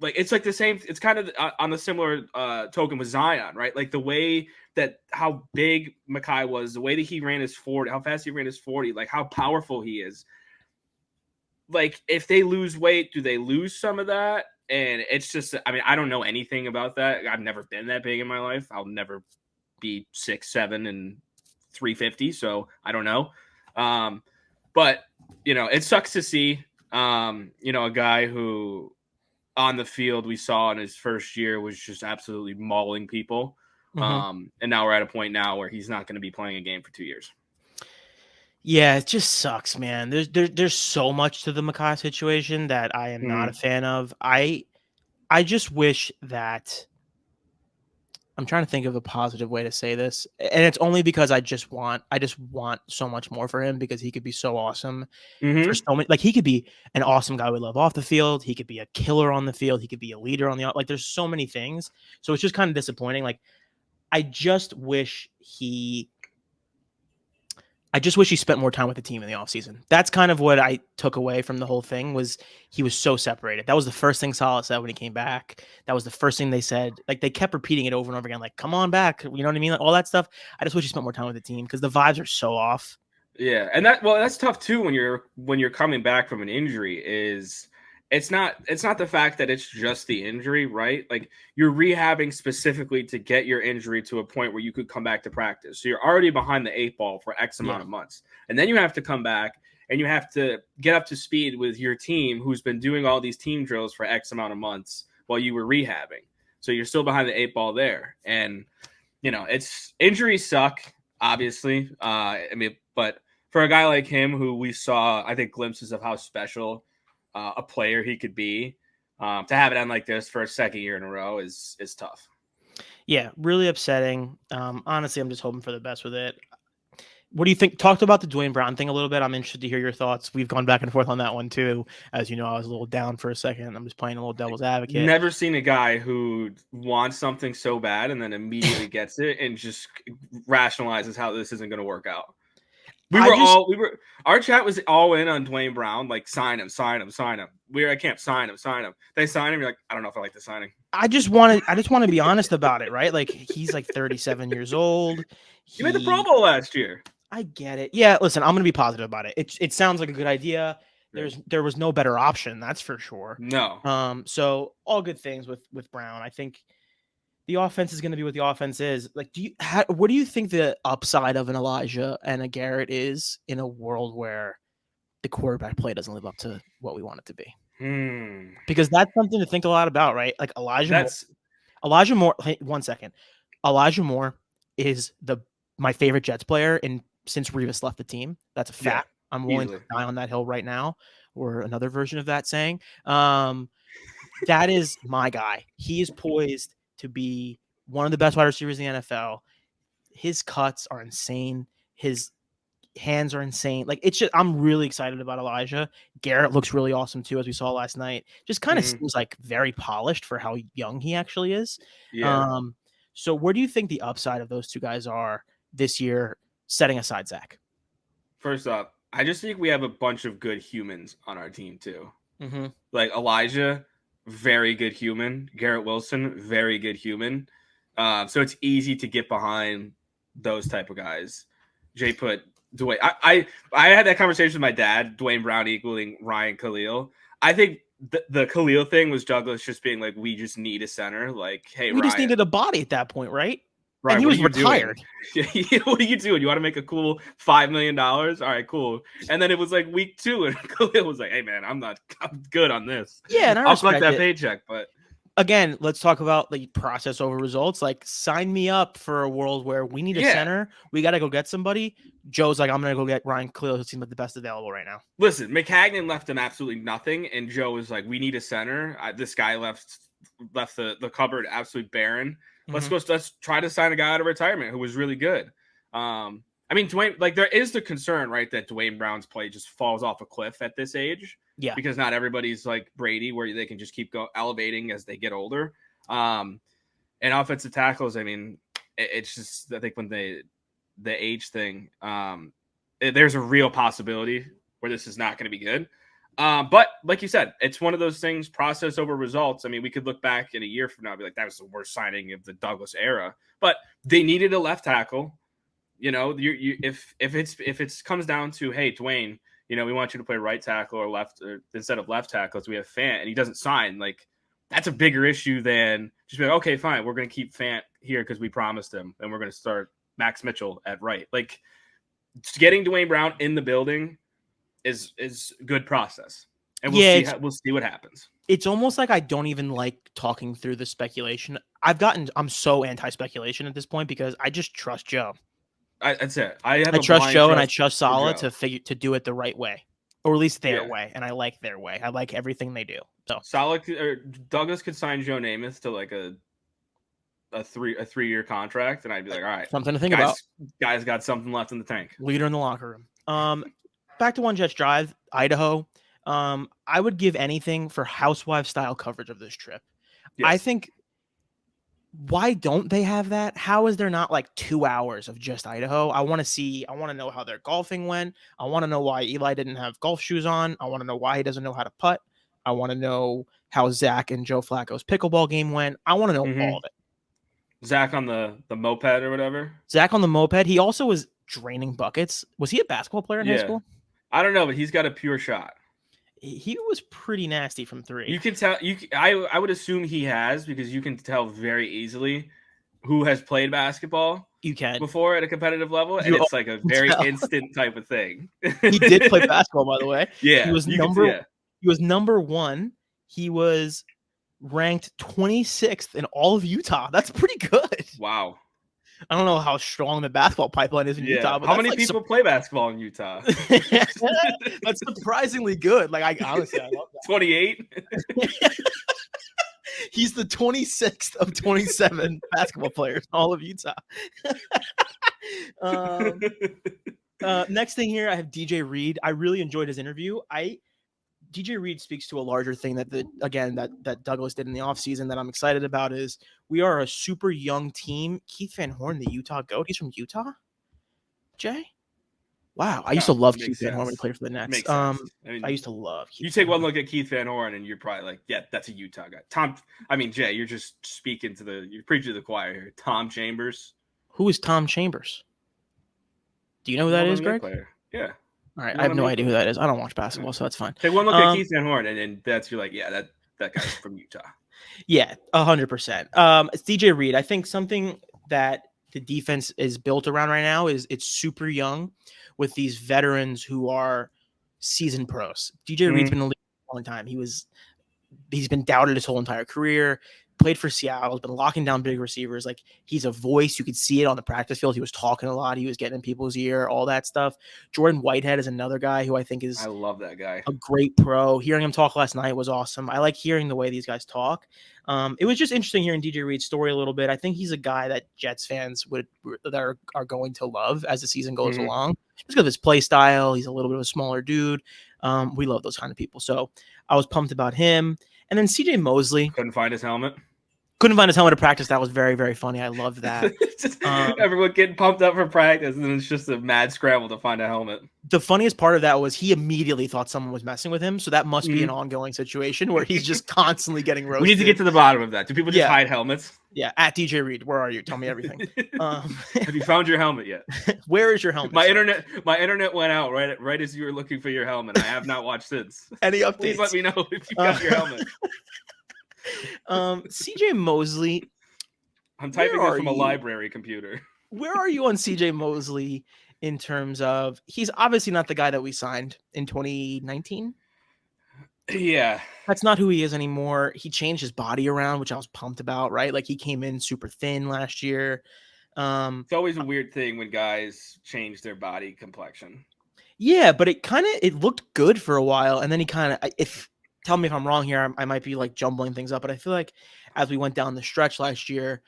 Speaker 2: like, it's like the same, it's kind of on the similar token with Zion, right? Like the way that how big Mekhi was, the way that he ran his 40, how fast he ran his 40, like how powerful he is. Like, if they lose weight, do they lose some of that? And it's just, I mean, I don't know anything about that. I've never been that big in my life. I'll never be 6'7" and 350. So I don't know. But, you know, it sucks to see, you know, a guy who on the field we saw in his first year was just absolutely mauling people. And now we're at a point now where he's not going to be playing a game for 2 years.
Speaker 1: Yeah, it just sucks, man. There's so much to the Mekhi situation that I am not a fan of. I just wish that I'm trying to think of a positive way to say this, and it's only because I just want so much more for him because he could be so awesome for so many. Like, he could be an awesome guy we love off the field. He could be a killer on the field. He could be a leader on the like. There's so many things, so it's just kind of disappointing. Like, I just wish he spent more time with the team in the offseason. That's kind of what I took away from the whole thing was he was so separated. That was the first thing Saleh said when he came back. That was the first thing they said. Like, they kept repeating it over and over again, like, come on back. You know what I mean? Like, all that stuff. I just wish he spent more time with the team because the vibes are so off.
Speaker 2: Yeah. And that's tough too when you're coming back from an injury is it's not the fact that it's just the injury, right? Like, you're rehabbing specifically to get your injury to a point where you could come back to practice. So you're already behind the 8 ball for X amount of months. And then you have to come back and you have to get up to speed with your team who's been doing all these team drills for X amount of months while you were rehabbing. So you're still behind the 8 ball there. And, you know, injuries suck, obviously. I mean, but for a guy like him who we saw, I think, glimpses of how special a player he could be, to have it end like this for a second year in a row is tough.
Speaker 1: Yeah, really upsetting. Honestly, I'm just hoping for the best with it. What do you think? Talked about the Dwayne Brown thing a little bit. I'm interested to hear your thoughts. We've gone back and forth on that one too. As you know, I was a little down for a second. I'm just playing a little devil's advocate.
Speaker 2: Never seen a guy who wants something so bad and then immediately gets it and just rationalizes how this isn't going to work out. Our chat was all in on Dwayne Brown, like sign him. We're at camp, sign him. They sign him. You're like, I don't know if I like the signing.
Speaker 1: I just want to be honest about it, right? Like he's like 37 years old.
Speaker 2: He made the Pro Bowl last year.
Speaker 1: I get it. Yeah, listen, I'm gonna be positive about it. It sounds like a good idea. There was no better option, that's for sure.
Speaker 2: No.
Speaker 1: So all good things with Brown. I think the offense is going to be what the offense is. Like, what do you think the upside of an Elijah and a Garrett is in a world where the quarterback play doesn't live up to what we want it to be? Because that's something to think a lot about, right? Like Elijah Moore. Hey, 1 second. Elijah Moore is my favorite Jets player since Revis left the team. That's a fact. Yeah, I'm willing to die on that hill right now, or another version of that saying. That is my guy. He is poised to be one of the best wide receivers in the NFL. His cuts are insane. His hands are insane. Like, it's just, I'm really excited about Elijah. Garrett looks really awesome too, as we saw last night. Just kind of seems like very polished for how young he actually is.
Speaker 2: Yeah.
Speaker 1: So where do you think the upside of those two guys are this year, setting aside Zach?
Speaker 2: First up, I just think we have a bunch of good humans on our team too.
Speaker 1: Mm-hmm.
Speaker 2: Like Elijah, very good human. Garrett Wilson, very good human. So it's easy to get behind those type of guys. Jay put Dwayne. I had that conversation with my dad. Dwayne Brown equaling Ryan Khalil. I think the Khalil thing was Douglas just being like, we just need a center. Like, hey,
Speaker 1: we
Speaker 2: Ryan.
Speaker 1: just needed a body at that point, right?
Speaker 2: Right,
Speaker 1: and he was retired.
Speaker 2: What are you doing? You want to make a cool $5 million? All right, cool. And then it was like week 2, and Khalil was like, "Hey, man, I'm good on this.
Speaker 1: Yeah, and
Speaker 2: I'll collect that paycheck." But
Speaker 1: again, let's talk about the process over results. Like, sign me up for a world where we need a center. We got to go get somebody. Joe's like, I'm going to go get Ryan Khalil, who seems like the best available right now.
Speaker 2: Listen, McHagnon left him absolutely nothing, and Joe was like, we need a center. This guy left the cupboard absolutely barren. Let's try to sign a guy out of retirement who was really good. I mean, Dwayne, like, there is the concern, right, that Dwayne Brown's play just falls off a cliff at this age.
Speaker 1: Yeah.
Speaker 2: Because not everybody's like Brady, where they can just keep elevating as they get older. And offensive tackles, I mean, it's just, I think when the age thing, there's a real possibility where this is not going to be good. But like you said, it's one of those things, process over results. I mean, we could look back in a year from now and be like, that was the worst signing of the Douglas era. But they needed a left tackle. You know, if it comes down to, hey, Dwayne, you know, we want you to play right tackle or left, or instead of left tackle, so we have Fant, and he doesn't sign. Like, that's a bigger issue than just be like, okay, fine, we're going to keep Fant here because we promised him, and we're going to start Max Mitchell at right. Like, getting Dwayne Brown in the building is good process, and we'll see what happens.
Speaker 1: It's almost like I don't even like talking through the speculation. I'm so anti-speculation at this point because I just trust Joe.
Speaker 2: That's it.
Speaker 1: I trust Joe and I trust Saleh to do it the right way, or at least their way. And I like their way. I like everything they do. So
Speaker 2: Saleh or Douglas could sign Joe Namath to like a 3-year contract, and I'd be like, all right,
Speaker 1: something to think about.
Speaker 2: Guys got something left in the tank.
Speaker 1: Leader in the locker room. Back to One Jets Drive, Idaho. I would give anything for housewife style coverage of this trip. Yes. I think. Why don't they have that? How is there not like 2 hours of just Idaho? I want to know how their golfing went. I want to know why Eli didn't have golf shoes on. I want to know why he doesn't know how to putt. I want to know how Zach and Joe Flacco's pickleball game went. I want to know all of it.
Speaker 2: Zach on the moped or whatever.
Speaker 1: Zach on the moped. He also was draining buckets. Was he a basketball player in high school?
Speaker 2: I don't know, but he's got a pure shot.
Speaker 1: He was pretty nasty from 3.
Speaker 2: You can tell. I would assume he has, because you can tell very easily who has played basketball.
Speaker 1: You can
Speaker 2: before at a competitive level, and it's like a very instant type of thing.
Speaker 1: He did play basketball, by the way.
Speaker 2: Yeah,
Speaker 1: he was number 1. He was ranked 26th in all of Utah. That's pretty good.
Speaker 2: Wow.
Speaker 1: I don't know how strong the basketball pipeline is in Utah. But
Speaker 2: how many people play basketball in Utah?
Speaker 1: That's surprisingly good. Like, I honestly, I love that.
Speaker 2: 28.
Speaker 1: He's the 26th of 27 basketball players in all of Utah. Next thing here, I have DJ Reed. I really enjoyed his interview. DJ Reed speaks to a larger thing that Douglas did in the offseason that I'm excited about is we are a super young team. Keith Van Horn, the Utah GOAT. He's from Utah? Jay? Wow, I used to love Keith
Speaker 2: makes
Speaker 1: Van Horn when he
Speaker 2: sense.
Speaker 1: played for the Nets.
Speaker 2: Makes sense. I mean,
Speaker 1: I used to love Keith
Speaker 2: you take
Speaker 1: Van
Speaker 2: one
Speaker 1: Horn.
Speaker 2: look at Keith Van Horn and you're probably like, yeah, that's a Utah guy. Jay, you're just you're preaching to the choir here. Tom Chambers.
Speaker 1: Who is Tom Chambers? Do you know who that is, Greg?
Speaker 2: Player. Yeah.
Speaker 1: All right, I have no idea who that is. I don't watch basketball, so that's fine.
Speaker 2: Take one look at Keith Van Horn, and then you're like, yeah, that guy's from Utah.
Speaker 1: Yeah, 100%. It's DJ Reed. I think something that the defense is built around right now is it's super young with these veterans who are seasoned pros. DJ Reed's been in the league for a long time. He's been doubted his whole entire career. Played for Seattle, has been locking down big receivers. Like, he's a voice. You could see it on the practice field. He was talking a lot. He was getting in people's ear, all that stuff. Jordan Whitehead is another guy who I think is
Speaker 2: I love that guy.
Speaker 1: A great pro. Hearing him talk last night was awesome. I like hearing the way these guys talk. It was just interesting hearing DJ Reed's story a little bit. I think he's a guy that Jets fans are going to love as the season goes along. Just because of his play style. He's a little bit of a smaller dude. We love those kind of people. So I was pumped about him. And then CJ Mosley.
Speaker 2: Couldn't find his helmet
Speaker 1: at practice. That was very, very funny. I loved that.
Speaker 2: Everyone getting pumped up for practice, and then it's just a mad scramble to find a helmet.
Speaker 1: The funniest part of that was he immediately thought someone was messing with him. So that must be an ongoing situation where he's just constantly getting roasted.
Speaker 2: We need to get to the bottom of that. Do people just hide helmets?
Speaker 1: Yeah. At DJ Reed, where are you? Tell me everything.
Speaker 2: Have you found your helmet yet?
Speaker 1: Where is your helmet?
Speaker 2: My internet went out right as you were looking for your helmet. I have not watched since.
Speaker 1: Any updates?
Speaker 2: Please let me know if you got your helmet.
Speaker 1: CJ Mosley.
Speaker 2: I'm typing this from a library computer.
Speaker 1: Where are you on CJ Mosley in terms of he's obviously not the guy that we signed in 2019?
Speaker 2: Yeah.
Speaker 1: That's not who he is anymore. He changed his body around, which I was pumped about, right? Like, he came in super thin last year.
Speaker 2: It's always a weird thing when guys change their body complexion.
Speaker 1: Yeah, but it looked good for a while, and then he tell me if I'm wrong here. I might be like jumbling things up, but I feel like as we went down the stretch last year,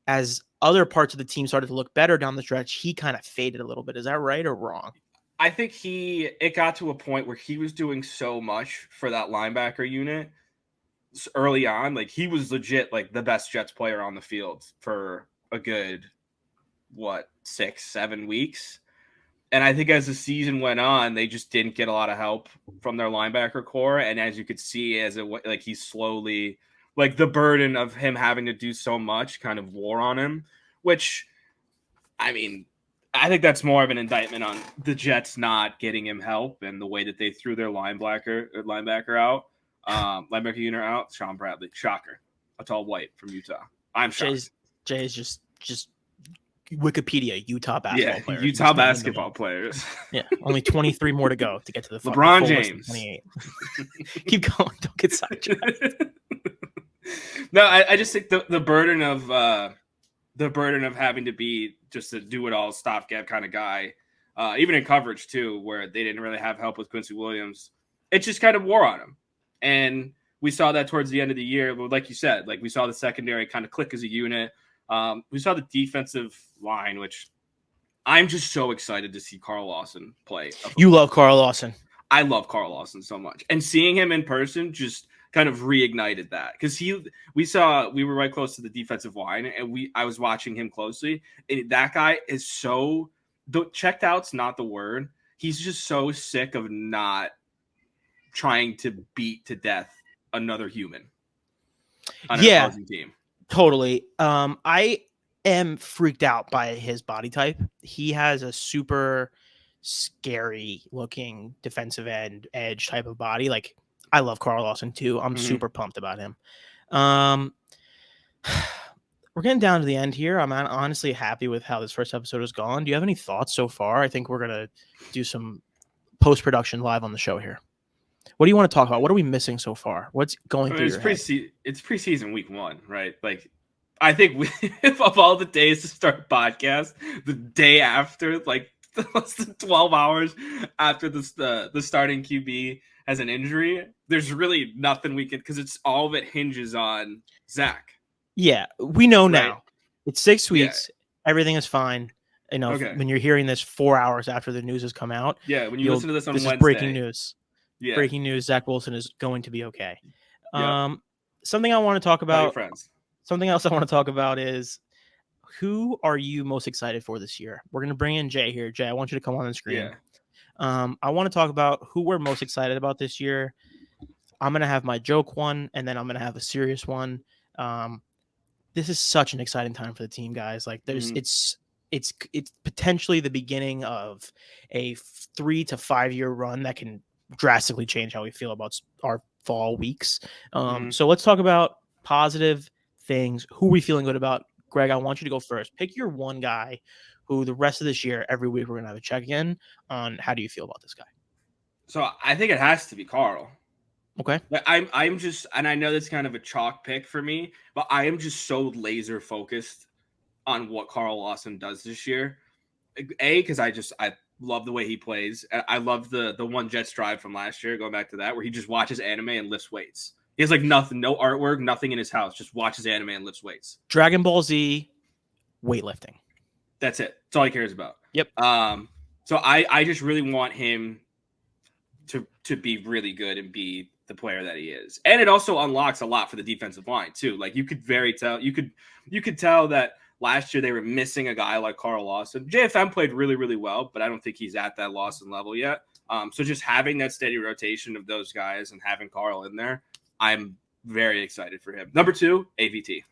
Speaker 1: as other parts of the team started to look better down the stretch, he kind of faded a little bit. Is that right or wrong?
Speaker 2: I think it got to a point where he was doing so much for that linebacker unit early on. Like, he was legit like the best Jets player on the field for a good, 6-7 weeks. And I think as the season went on, they just didn't get a lot of help from their linebacker core. And as you could see, he's slowly, like, the burden of him having to do so much kind of wore on him, which, I mean, I think that's more of an indictment on the Jets not getting him help and the way that they threw their linebacker unit out. Sean Bradley, shocker, a tall white from Utah. I'm shocked.
Speaker 1: Jay's just Wikipedia Utah basketball players.
Speaker 2: Utah basketball players.
Speaker 1: Yeah, only 23 more to go to get to the
Speaker 2: LeBron James.
Speaker 1: 28. Keep going. Don't get sidetracked.
Speaker 2: No, I just think the burden of having to be just a do it all stopgap kind of guy, even in coverage too, where they didn't really have help with Quincy Williams, it just kind of wore on him. And we saw that towards the end of the year. But like you said, like, we saw the secondary kind of click as a unit. We saw the defensive line, which I'm just so excited to see Carl Lawson play.
Speaker 1: You love Carl Lawson.
Speaker 2: I love Carl Lawson so much. And seeing him in person just kind of reignited that. Because we were right close to the defensive line, and I was watching him closely. And that guy is so checked out's not the word. He's just so sick of not trying to beat to death another human on an opposing team.
Speaker 1: Totally. I am freaked out by his body type. He has a super scary looking defensive end edge type of body. Like, I love Carl Lawson too. I'm super pumped about him. We're getting down to the end here. I'm honestly happy with how this first episode has gone. Do you have any thoughts so far? I think we're going to do some post-production live on the show here. What do you want to talk about? What are we missing so far? What's going through your head?
Speaker 2: It's preseason week 1, right? Like, I think of all the days to start podcast, the day after, like, less than 12 hours after the starting QB has an injury, there's really nothing we can, because it's all of it hinges on Zach.
Speaker 1: Yeah, we know now. It's 6 weeks. Yeah. Everything is fine. You know, when you're hearing this 4 hours after the news has come out.
Speaker 2: Yeah, when you listen to this on Wednesday.
Speaker 1: This is breaking news.
Speaker 2: Yeah.
Speaker 1: Breaking news. Zach Wilson is going to be okay. Something I want to talk about.
Speaker 2: Friends.
Speaker 1: Something else I want to talk about is who are you most excited for this year? We're going to bring in Jay here. Jay, I want you to come on the screen.
Speaker 2: Yeah.
Speaker 1: I want to talk about who we're most excited about this year. I'm going to have my joke one, and then I'm going to have a serious one. This is such an exciting time for the team, guys. Like it's potentially the beginning of a 3 to 5 year run that can drastically change how we feel about our fall weeks. So let's talk about positive things. Who are we feeling good about? Greg, I want you to go first. Pick your one guy who the rest of this year, every week, we're going to have a check-in on how do you feel about this guy?
Speaker 2: So I think it has to be Carl.
Speaker 1: Okay.
Speaker 2: I'm just, and I know that's kind of a chalk pick for me, but I am just so laser focused on what Carl Lawson does this year. Because I love the way he plays. I love the one Jets drive from last year, going back to that, where he just watches anime and lifts weights. He has like nothing, no artwork, nothing in his house, just watches anime and lifts weights.
Speaker 1: Dragon Ball Z weightlifting.
Speaker 2: That's it. That's all he cares about.
Speaker 1: Yep.
Speaker 2: So I just really want him to be really good and be the player that he is. And it also unlocks a lot for the defensive line too. Like you could tell that last year they were missing a guy like Carl Lawson. JFM played really, really well, but I don't think he's at that Lawson level yet. So just having that steady rotation of those guys and having Carl in there, I'm very excited for him. Number 2, AVT.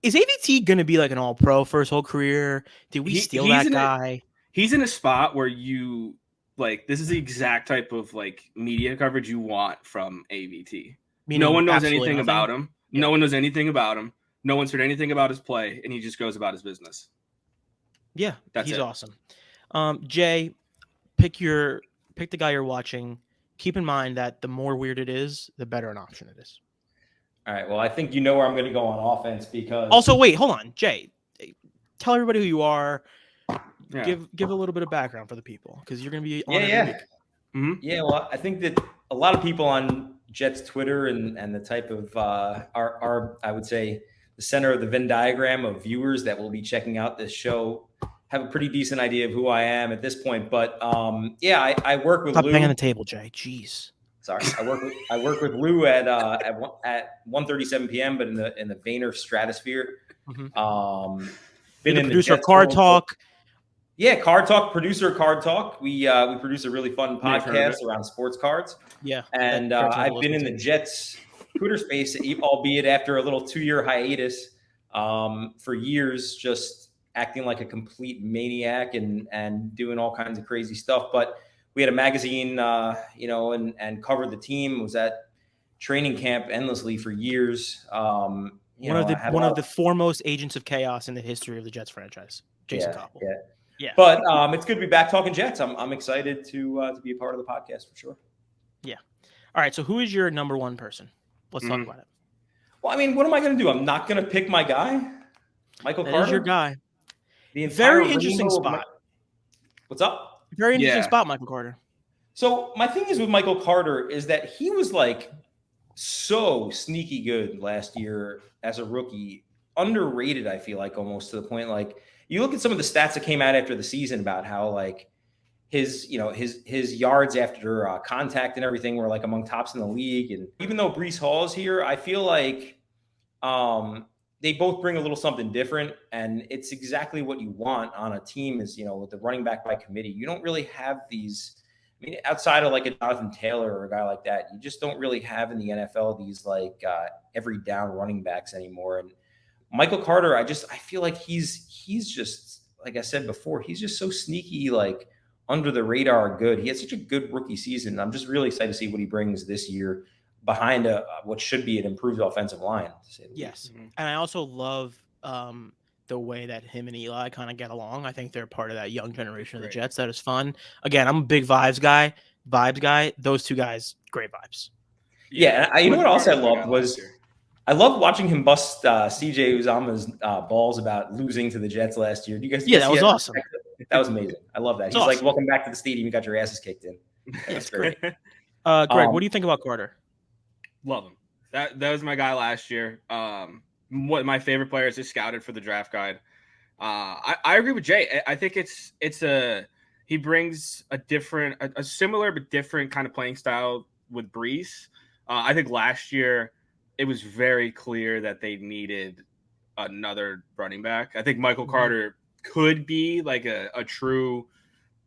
Speaker 1: Is AVT going to be like an all-pro for his whole career? Did we steal that guy?
Speaker 2: He's in a spot where this is the exact type of like media coverage you want from AVT. No one knows anything about him. Yeah. No one knows anything about him. No one's heard anything about his play, and he just goes about his business.
Speaker 1: Yeah, he's awesome. Jay, pick the guy you're watching. Keep in mind that the more weird it is, the better an option it is.
Speaker 3: All right. Well, I think you know where I'm going to go on offense because.
Speaker 1: Also, wait, hold on, Jay. Tell everybody who you are. Yeah. Give a little bit of background for the people because you're going to be on every week.
Speaker 3: Mm-hmm. Yeah. Well, I think that a lot of people on Jets Twitter and the type of are I would say the center of the Venn diagram of viewers that will be checking out this show have a pretty decent idea of who I am at this point. But I work with
Speaker 1: Stop
Speaker 3: Lou.
Speaker 1: banging the table, Jay. Jeez.
Speaker 3: Sorry, I work with Lou at 1:37 p.m. But in the Vayner stratosphere.
Speaker 1: Mm-hmm. Been in the producer of Card Talk.
Speaker 3: Yeah, Card Talk, producer of Card Talk. We produce a really fun podcast around sports cards.
Speaker 1: Yeah,
Speaker 3: and I've been in the Jets Twitter space, albeit after a little 2-year hiatus, for years, just acting like a complete maniac and doing all kinds of crazy stuff. But we had a magazine, and covered the team. Was at training camp endlessly for years. One
Speaker 1: of the foremost agents of chaos in the history of the Jets franchise, Jason Koeppel.
Speaker 3: Yeah. But it's good to be back talking Jets. I'm excited to be a part of the podcast for sure.
Speaker 1: Yeah. All right. So who is your number one person? Let's talk about it.
Speaker 3: Well, I mean, what am I going to do? I'm not going to pick my guy, Michael Carter.
Speaker 1: That is your guy.
Speaker 3: Very interesting spot. What's up?
Speaker 1: Very interesting spot, Michael Carter.
Speaker 3: So my thing is with Michael Carter is that he was like so sneaky good last year as a rookie, underrated. I feel like almost to the point like you look at some of the stats that came out after the season about how like his yards after contact and everything were like among tops in the league. And even though Breece Hall is here, I feel like they both bring a little something different, and it's exactly what you want on a team is, with the running back by committee. You don't really have these, I mean, outside of like a Jonathan Taylor or a guy like that, you just don't really have in the NFL these like every down running backs anymore. And Michael Carter, I feel like he's just, like I said before, he's just so sneaky, like under the radar good. He had such a good rookie season. I'm just really excited to see what he brings this year behind what should be an improved offensive line.
Speaker 1: Yes. Mm-hmm. And I also love the way that him and Eli kind of get along. I think they're part of that young generation of the Jets. That is fun. Again, I'm a big vibes guy. Those two guys, great vibes.
Speaker 3: Yeah. You know what else I loved was I loved watching him bust CJ Uzama's balls about losing to the Jets last year. Do you guys?
Speaker 1: Yeah, that was awesome.
Speaker 3: That was amazing. I love that. He's awesome. Like, welcome back to the stadium. You got your asses kicked in.
Speaker 1: That's great. Greg, what do you think about Carter?
Speaker 2: Love him. That was my guy last year. What my favorite players is scouted for the draft guide. I agree with Jay. I think he brings a similar but different kind of playing style with Breece. I think last year it was very clear that they needed another running back. I think Michael Carter could be like a true,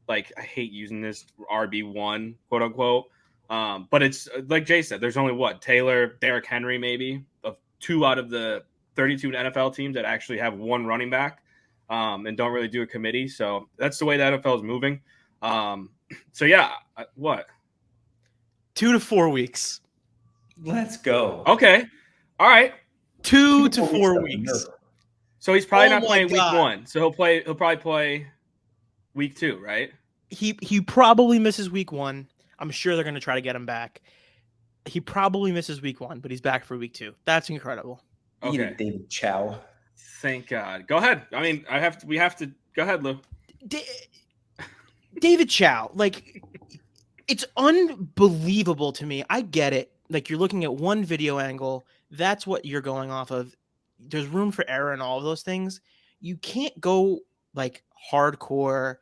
Speaker 2: like, I hate using this, RB1, quote unquote. But it's like Jay said, there's only Taylor, Derrick Henry, maybe of 2 out of the 32 NFL teams that actually have one running back and don't really do a committee. So that's the way the NFL is moving. So yeah, what?
Speaker 1: 2 to 4 weeks.
Speaker 3: Let's go.
Speaker 2: Okay. All right.
Speaker 1: 2 to 4 weeks.
Speaker 2: So he's probably not playing
Speaker 1: God.
Speaker 2: week 1. So he'll probably play week 2, right?
Speaker 1: He probably misses week 1. I'm sure they're going to try to get him back. He probably misses week 1, but he's back for week 2. That's incredible.
Speaker 3: Eat it, David Chow.
Speaker 2: Thank God. Go ahead. I mean, we have to go ahead, Lou.
Speaker 1: David Chow, like, it's unbelievable to me. I get it. Like, you're looking at one video angle. That's what you're going off of. There's room for error and all of those things. You can't go like hardcore.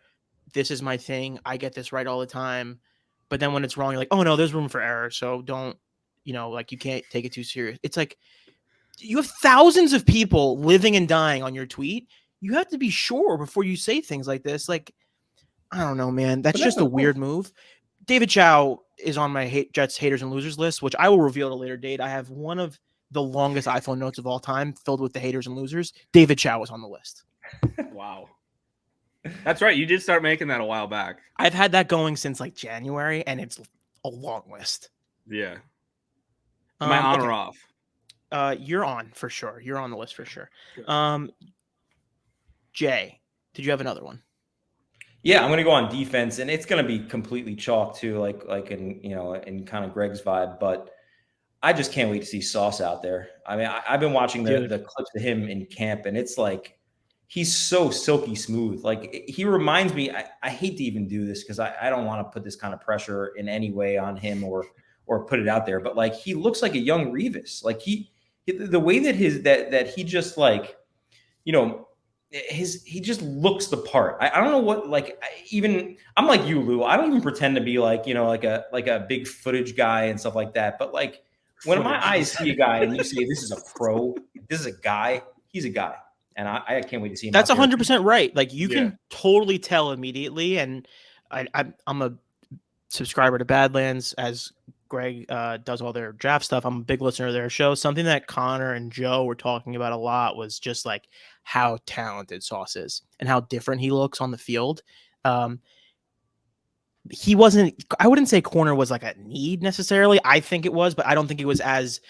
Speaker 1: This is my thing. I get this right all the time. But then when it's wrong, you're like, oh no, there's room for error. So don't, like, you can't take it too serious. It's like, you have thousands of people living and dying on your tweet. You have to be sure before you say things like this. Like, I don't know, man. That's just a weird move. David Chow is on my Jets haters and losers list, which I will reveal at a later date. I have one of the longest iPhone notes of all time filled with the haters and losers. David Chow was on the list.
Speaker 2: Wow. That's right. You did start making that a while back.
Speaker 1: I've had that going since like January, and it's a long list.
Speaker 2: Yeah. Am I on or off?
Speaker 1: You're on for sure. You're on the list for sure. Jay, did you have another one?
Speaker 3: Yeah, I'm going to go on defense, and it's going to be completely chalk too, like in kind of Greg's vibe. But I just can't wait to see Sauce out there. I mean, I've been watching the clips of him in camp, and it's like he's so silky smooth. Like, he reminds me. I hate to even do this because I don't want to put this kind of pressure in any way on him or put it out there. But like, he looks like a young Revis. Like the way that he just like, he just looks the part. I don't know what, like, I'm like you, Lou. I don't even pretend to be like, like a big footage guy and stuff like that. But like, when my eyes see a guy and you say, this is a pro, this is a guy, he's a guy. And I can't wait to see him.
Speaker 1: That's 100% right. Like, you can totally tell immediately. And I'm a subscriber to Badlands, as Greg does all their draft stuff. I'm a big listener to their show. Something that Connor and Joe were talking about a lot was just like how talented Sauce is and how different he looks on the field. He wasn't, I wouldn't say corner was like a need necessarily. I think it was, but I don't think it was as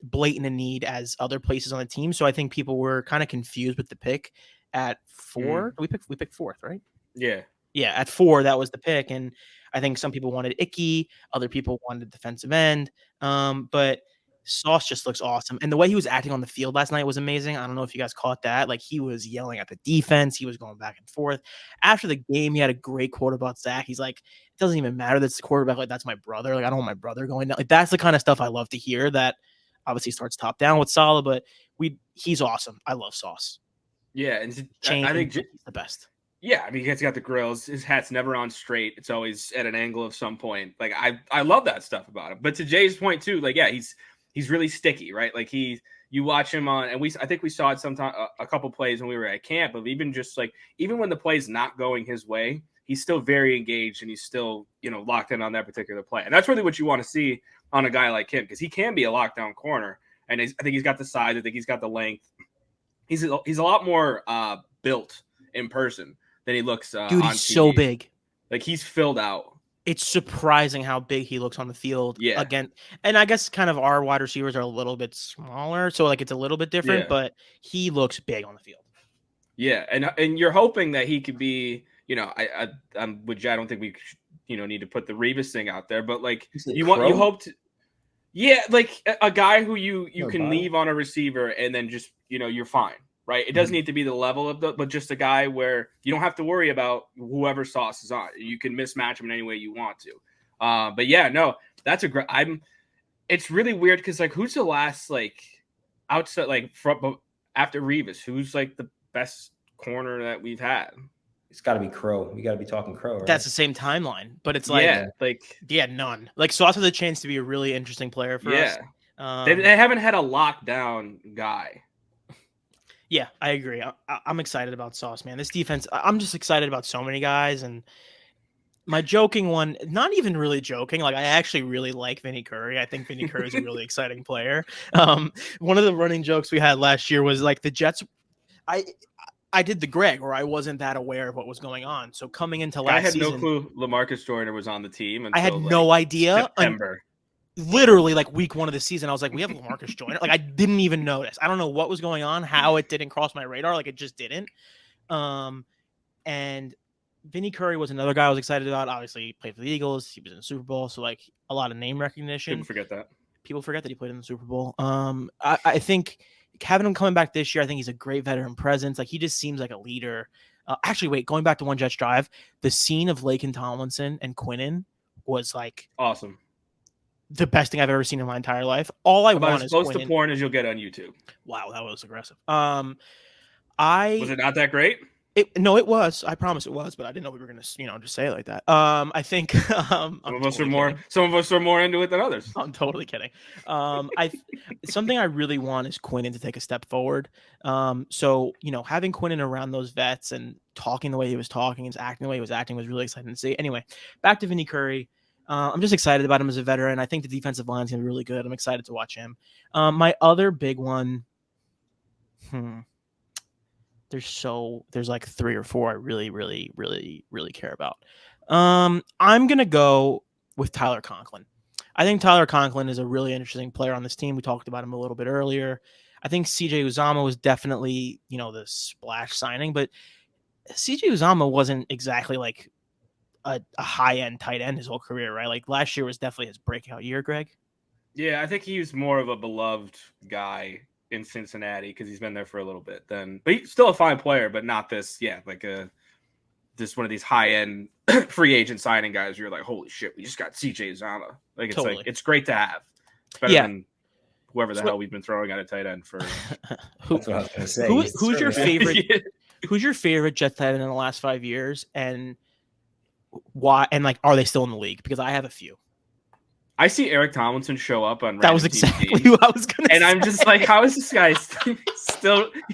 Speaker 1: blatant a need as other places on the team. So I think people were kind of confused with the pick at 4. We picked 4th, right?
Speaker 2: Yeah.
Speaker 1: Yeah, at 4, that was the pick. And I think some people wanted Icky, other people wanted defensive end. But Sauce just looks awesome. And the way he was acting on the field last night was amazing. I don't know if you guys caught that. Like, he was yelling at the defense. He was going back and forth. After the game, he had a great quote about Zach. He's like, it doesn't even matter that's the quarterback. Like, that's my brother. Like, I don't want my brother going down. Like, that's the kind of stuff I love to hear. That obviously starts top down with Salah, but he's awesome. I love Sauce.
Speaker 2: Yeah, and I think
Speaker 1: he's the best.
Speaker 2: Yeah, I mean, he's got the grills. His hat's never on straight. It's always at an angle of some point. Like, I love that stuff about him. But to Jay's point too, like, yeah, he's really sticky, right? Like, you watch him on, and I think we saw it sometime a couple plays when we were at camp. But even when the play's not going his way, he's still very engaged and he's still locked in on that particular play. And that's really what you want to see on a guy like him, because he can be a lockdown corner. And I think he's got the size. I think he's got the length. He's a lot more built in person than he looks
Speaker 1: dude,
Speaker 2: on
Speaker 1: he's
Speaker 2: TV.
Speaker 1: So big.
Speaker 2: Like, he's filled out.
Speaker 1: It's surprising how big he looks on the field.
Speaker 2: Yeah.
Speaker 1: Again, and I guess kind of our wide receivers are a little bit smaller, so like it's a little bit different, but he looks big on the field.
Speaker 2: Yeah, and you're hoping that he could be, I'm with you. I don't think we need to put the Revis thing out there, but like you hope to, like a guy who you can leave on a receiver and then just you're fine. Right. It doesn't need to be the level of but just a guy where you don't have to worry about whoever Sauce is on. You can mismatch him in any way you want to. But yeah, no, that's a great. It's really weird because like, who's the last like outside like after Revis? Who's like the best corner that we've had?
Speaker 3: It's got to be Crow. We got to be talking Crow. Right?
Speaker 1: That's the same timeline, but it's like none. Like, Sauce has a chance to be a really interesting player for us.
Speaker 2: They haven't had a lockdown guy.
Speaker 1: Yeah, I agree. I'm excited about Sauce, man. This defense, I'm just excited about so many guys. And my joking one, not even really joking. Like, I actually really like Vinny Curry. I think Vinny Curry is a really exciting player. One of the running jokes we had last year was like the Jets. I did the Greg, where I wasn't that aware of what was going on. So coming into
Speaker 2: I
Speaker 1: last
Speaker 2: had
Speaker 1: season,
Speaker 2: no clue LaMarcus Joyner was on the team
Speaker 1: I had
Speaker 2: until
Speaker 1: no idea.
Speaker 2: September.
Speaker 1: Literally, like week 1 of the season, I was like, we have LaMarcus Joyner. Like, I didn't even notice. I don't know what was going on, how it didn't cross my radar. Like, it just didn't. And Vinny Curry was another guy I was excited about. Obviously, he played for the Eagles. He was in the Super Bowl, so like a lot of name recognition.
Speaker 2: People forget that.
Speaker 1: People forget that he played in the Super Bowl. I think having him coming back this year, I think he's a great veteran presence. Like, he just seems like a leader. Actually, wait, going back to One Jets Drive, the scene of Laken Tomlinson and Quinnen was like
Speaker 2: awesome.
Speaker 1: The best thing I've ever seen in my entire life. All I want is
Speaker 2: as close
Speaker 1: Quinnen.
Speaker 2: to porn as you'll get on YouTube.
Speaker 1: Wow, that was aggressive.
Speaker 2: Was it not that great?
Speaker 1: No, it was. I promise it was, but I didn't know we were gonna, just say it like that. I think some
Speaker 2: of us are more into it than others.
Speaker 1: I'm totally kidding. Something I really want is Quinnen to take a step forward. So having Quinnen around those vets and talking the way he was talking and acting the way he was acting was really exciting to see. Anyway, back to Vinny Curry. I'm just excited about him as a veteran. I think the defensive line is gonna be really good. I'm excited to watch him. My other big one. There's like 3 or 4 I really, really, really, really care about. I'm going to go with Tyler Conklin. I think Tyler Conklin is a really interesting player on this team. We talked about him a little bit earlier. I think CJ Uzomah was definitely, the splash signing, but CJ Uzomah wasn't exactly like a high-end tight end his whole career, right? Like last year was definitely his breakout year, Greg.
Speaker 2: Yeah, I think he was more of a beloved guy in Cincinnati because he's been there for a little bit. But he's still a fine player, but not this. Yeah, like just one of these high end free agent signing guys. You're like, holy shit, we just got CJ Uzomah. Like it's
Speaker 1: Totally.
Speaker 2: It's great to have. It's better than whoever the hell we've been throwing at a tight end for.
Speaker 3: That's what I was gonna say.
Speaker 1: Who's your favorite? Who's your favorite Jets tight end in the last 5 years, and why? And like, are they still in the league? Because I have a few.
Speaker 2: I see Eric Tomlinson show up on
Speaker 1: that was exactly who I was gonna
Speaker 2: and
Speaker 1: say.
Speaker 2: I'm just like, how is this guy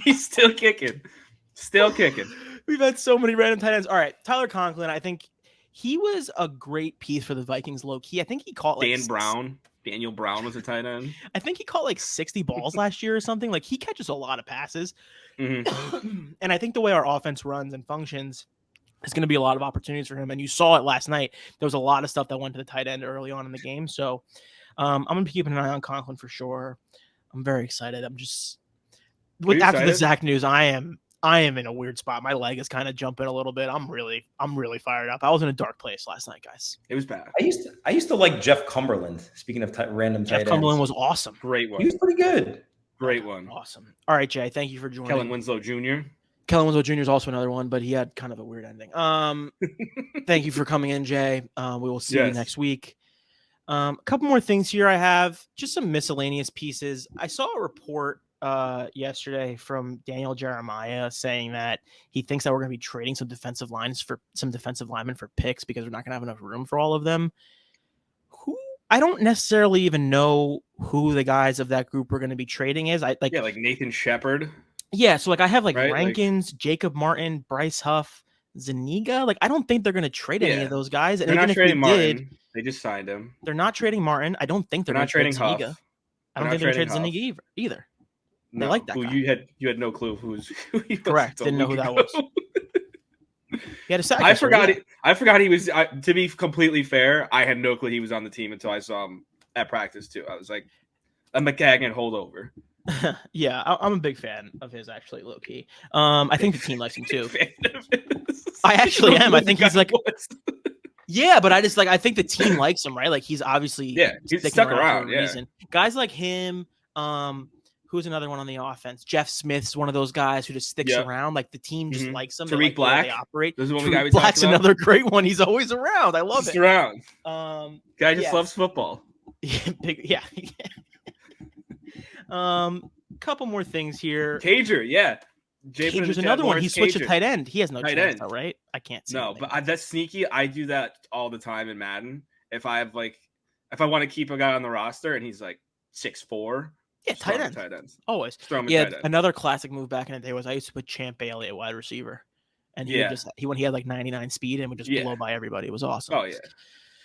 Speaker 2: he's still kicking.
Speaker 1: We've had so many random tight ends. All right, Tyler Conklin, I think he was a great piece for the Vikings low key. I think he caught like
Speaker 2: Daniel Brown was a tight end.
Speaker 1: I think he caught like 60 balls last year or something. Like he catches a lot of passes.
Speaker 2: Mm-hmm.
Speaker 1: And I think the way our offense runs and functions, there's going to be a lot of opportunities for him. And you saw it last night. There was a lot of stuff that went to the tight end early on in the game. So I'm going to be keeping an eye on Conklin for sure. I'm very excited. I'm just after the Zach news, I am in a weird spot. My leg is kind of jumping a little bit. I'm really fired up. I was in a dark place last night, guys.
Speaker 2: It was bad.
Speaker 3: I used to like Jeff Cumberland. Speaking of random tight ends.
Speaker 1: Jeff Cumberland was awesome.
Speaker 2: Great one.
Speaker 3: He was pretty good.
Speaker 2: Great one.
Speaker 1: Awesome. All right, Jay. Thank you for joining.
Speaker 2: Kellen Winslow Jr.
Speaker 1: Kellen Winslow Jr. is also another one, but he had kind of a weird ending. Thank you for coming in, Jay. We will see you next week. A couple more things here. I have just some miscellaneous pieces. I saw a report yesterday from Daniel Jeremiah saying that he thinks that we're going to be trading some defensive linemen for picks because we're not going to have enough room for all of them. I don't necessarily even know who the guys of that group we're going to be trading is.
Speaker 2: Like Nathan Shepard.
Speaker 1: Yeah, so like I have Rankins, Jacob Martin, Bryce Huff, Zuniga. Like I don't think they're going to trade any of those guys. And
Speaker 2: they're
Speaker 1: even
Speaker 2: not
Speaker 1: if
Speaker 2: trading Martin.
Speaker 1: Did,
Speaker 2: they just signed him.
Speaker 1: They're not trading Martin. I don't think they're
Speaker 2: not trading
Speaker 1: Zuniga.
Speaker 2: Huff.
Speaker 1: I don't think they're going to trade Zuniga either.
Speaker 2: No,
Speaker 1: they like that guy.
Speaker 2: You had no clue who he was.
Speaker 1: Correct. Didn't know who that was. He had a sack.
Speaker 2: I forgot he was. To be completely fair, I had no clue he was on the team until I saw him at practice too. I was like, a McCagnon holdover.
Speaker 1: Yeah, I'm a big fan of his, actually, low key. I think the team likes him too. I actually am. I think he's like, yeah, but I think the team likes him, right? Like he's obviously
Speaker 2: he's stuck around
Speaker 1: for a reason. Guys like him, who's another one on the offense? Jeff Smith's one of those guys who just sticks around. Like the team just likes him.
Speaker 2: Tariq Black.
Speaker 1: They operate.
Speaker 2: This is one guy we
Speaker 1: Black's
Speaker 2: talked about.
Speaker 1: Another great one. He's always around. I love it.
Speaker 2: Around. Guy just loves football.
Speaker 1: Yeah. Couple more things here.
Speaker 2: Cager, yeah.
Speaker 1: Cager's another one. He switched to tight end. He has no chance, though, right? I can't see.
Speaker 2: No, but that's sneaky. I do that all the time in Madden. If I want to keep a guy on the roster and he's like 6'4",
Speaker 1: Yeah,
Speaker 2: Just
Speaker 1: tight
Speaker 2: throw him
Speaker 1: end.
Speaker 2: in tight ends.
Speaker 1: Always.
Speaker 2: Just throw him in
Speaker 1: Yeah,
Speaker 2: tight end.
Speaker 1: another classic move back in the day was I used to put Champ Bailey at wide receiver. And he would just when he had like 99 speed and would just blow by everybody. It was awesome.
Speaker 2: Oh yeah.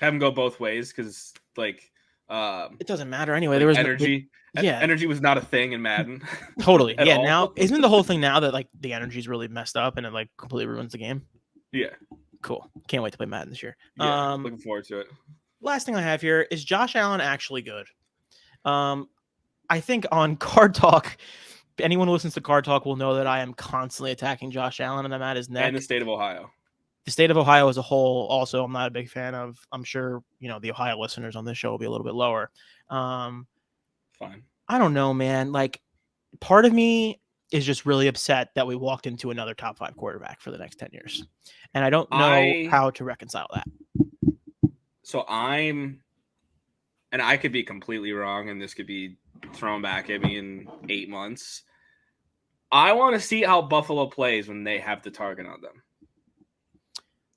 Speaker 2: Have him go both ways because like
Speaker 1: it doesn't matter anyway.
Speaker 2: Like
Speaker 1: there was
Speaker 2: energy. Energy was not a thing in Madden.
Speaker 1: Totally. Yeah.
Speaker 2: all.
Speaker 1: Now isn't the whole thing now that like the energy is really messed up and it like completely ruins the game?
Speaker 2: Yeah.
Speaker 1: Cool. Can't wait to play Madden this year.
Speaker 2: Yeah. Looking forward to it.
Speaker 1: Last thing I have here is Josh Allen actually good? I think on Card Talk, anyone who listens to Card Talk will know that I am constantly attacking Josh Allen and I'm at his neck.
Speaker 2: And the state of Ohio.
Speaker 1: The state of Ohio as a whole, also, I'm not a big fan of. I'm sure, the Ohio listeners on this show will be a little bit lower.
Speaker 2: Fine.
Speaker 1: I don't know, man. Like, part of me is just really upset that we walked into another top 5 quarterback for the next 10 years. And I don't know how to reconcile that.
Speaker 2: So and I could be completely wrong, and this could be thrown back at me in 8 months. I want to see how Buffalo plays when they have the target on them.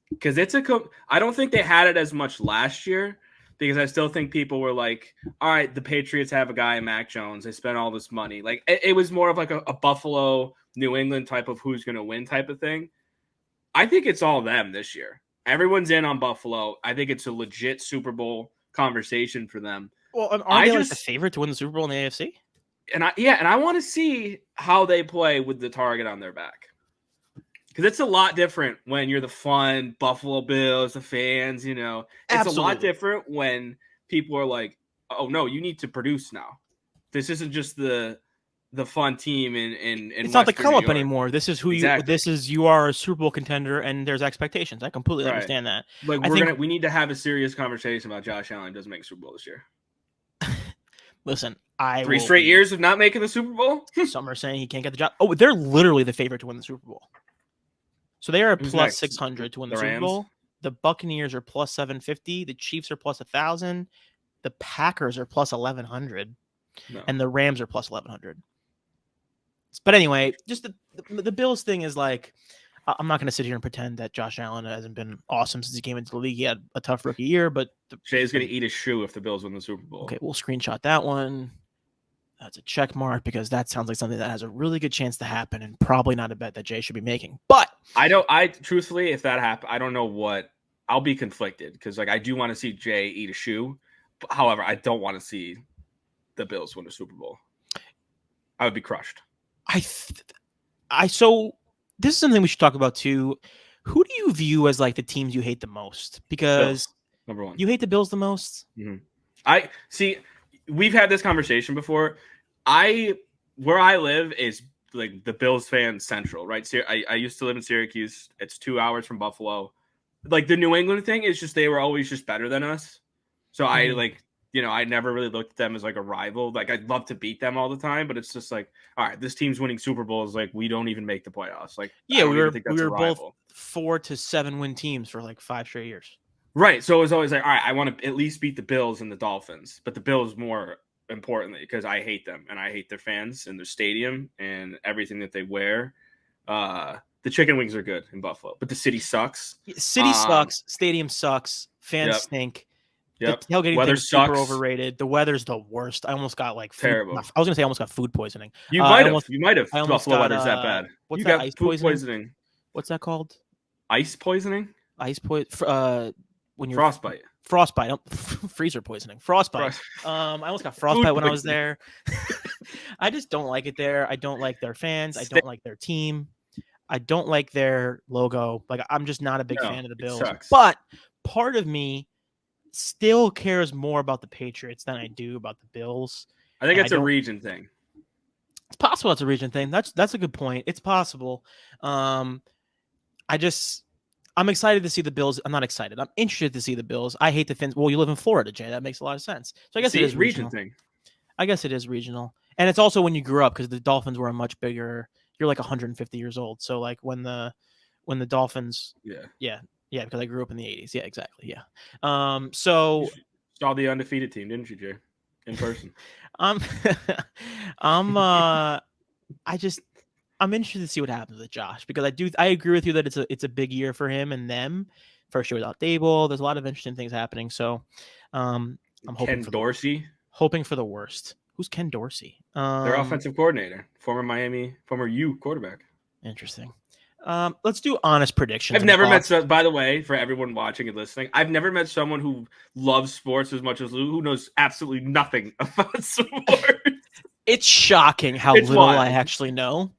Speaker 2: Because I don't think they had it as much last year, because I still think people were like, all right, the Patriots have a guy in Mac Jones. They spent all this money. Like it was more of like a Buffalo, New England type of who's going to win type of thing. I think it's all them this year. Everyone's in on Buffalo. I think it's a legit Super Bowl conversation for them.
Speaker 1: Well, and aren't they like the favorite to win the Super Bowl in the AFC?
Speaker 2: And I want to see how they play with the target on their back. Because it's a lot different when you're the fun Buffalo Bills, the fans, It's
Speaker 1: Absolutely.
Speaker 2: a lot different when people are like, oh, no, you need to produce now. This isn't just the fun team in
Speaker 1: it's not the come-up anymore. This is who you are a Super Bowl contender, and there's expectations. I completely understand that.
Speaker 2: Like we need to have a serious conversation about Josh Allen doesn't make a Super Bowl this year.
Speaker 1: Listen,
Speaker 2: 3 straight years of not making the Super Bowl?
Speaker 1: Some are saying he can't get the job. Oh, they're literally the favorite to win the Super Bowl. So they are plus 600 to win the Super Bowl. The Buccaneers are plus 750. The Chiefs are plus 1,000. The Packers are plus 1,100. No. And the Rams are plus 1,100. But anyway, just the Bills thing is like, I'm not going to sit here and pretend that Josh Allen hasn't been awesome since he came into the league. He had a tough rookie year, but
Speaker 2: Shay's going to eat his shoe if the Bills win the Super Bowl.
Speaker 1: Okay, we'll screenshot that one. That's a check mark because that sounds like something that has a really good chance to happen and probably not a bet that Jay should be making. But
Speaker 2: I truthfully, if that happens, I don't know what I'll be conflicted because I do want to see Jay eat a shoe. However, I don't want to see the Bills win a Super Bowl. I would be crushed.
Speaker 1: So this is something we should talk about too. Who do you view as like the teams you hate the most? Because
Speaker 2: Bills, number 1.
Speaker 1: You hate the Bills the most?
Speaker 2: Mm-hmm. I see. We've had this conversation before. Where I live is like the Bills fan central, right? I used to live in Syracuse. It's 2 hours from Buffalo. Like the New England thing is just they were always just better than us. So I never really looked at them as like a rival. Like I'd love to beat them all the time, but it's just like, all right, this team's winning Super Bowls. Like we don't even make the playoffs. Like
Speaker 1: we were both 4 to 7 win teams for like 5 straight years.
Speaker 2: Right. So it was always like, all right, I want to at least beat the Bills and the Dolphins, but the Bills more importantly because I hate them and I hate their fans and their stadium and everything that they wear. The chicken wings are good in Buffalo, but the city sucks.
Speaker 1: City sucks. Stadium sucks. Fans stink.
Speaker 2: Yep.
Speaker 1: The tailgating thing's super overrated. The weather's the worst. I almost got like
Speaker 2: terrible.
Speaker 1: I was gonna say I almost got food poisoning.
Speaker 2: You might have. Buffalo weather's that bad.
Speaker 1: What's that? Ice poisoning? What's that called?
Speaker 2: Ice poisoning.
Speaker 1: Ice poison. When you're
Speaker 2: frostbite.
Speaker 1: Freezer poisoning. Frostbite. I almost got frostbite when I was there. I just don't like it there. I don't like their fans. I don't like their team. I don't like their logo. Like I'm just not a big fan of the Bills. But part of me still cares more about the Patriots than I do about the Bills.
Speaker 2: I think it's a region thing.
Speaker 1: It's possible it's a region thing. That's a good point. It's possible. I'm excited to see the Bills. I'm not excited. I'm interested to see the Bills. I hate the Fins. Well, you live in Florida, Jay. That makes a lot of sense. So I guess it is
Speaker 2: region thing.
Speaker 1: I guess it is regional. And it's also when you grew up because the Dolphins were a much bigger. You're like 150 years old. So like when the Dolphins. Yeah. Because I grew up in the 80s. Yeah, exactly. Yeah. So
Speaker 2: you saw the undefeated team, didn't you, Jay? In person.
Speaker 1: I'm interested to see what happens with Josh because I agree with you that it's a big year for him and them. First year without Dable. There's a lot of interesting things happening. So I'm hoping
Speaker 2: Ken Dorsey.
Speaker 1: Hoping for the worst. Who's Ken Dorsey?
Speaker 2: Their offensive coordinator, former U quarterback.
Speaker 1: Interesting. Let's do honest predictions.
Speaker 2: I've never met, by the way, for everyone watching and listening, I've never met someone who loves sports as much as Lou, who knows absolutely nothing about sports.
Speaker 1: It's shocking how
Speaker 2: It's
Speaker 1: little
Speaker 2: wild.
Speaker 1: I actually know.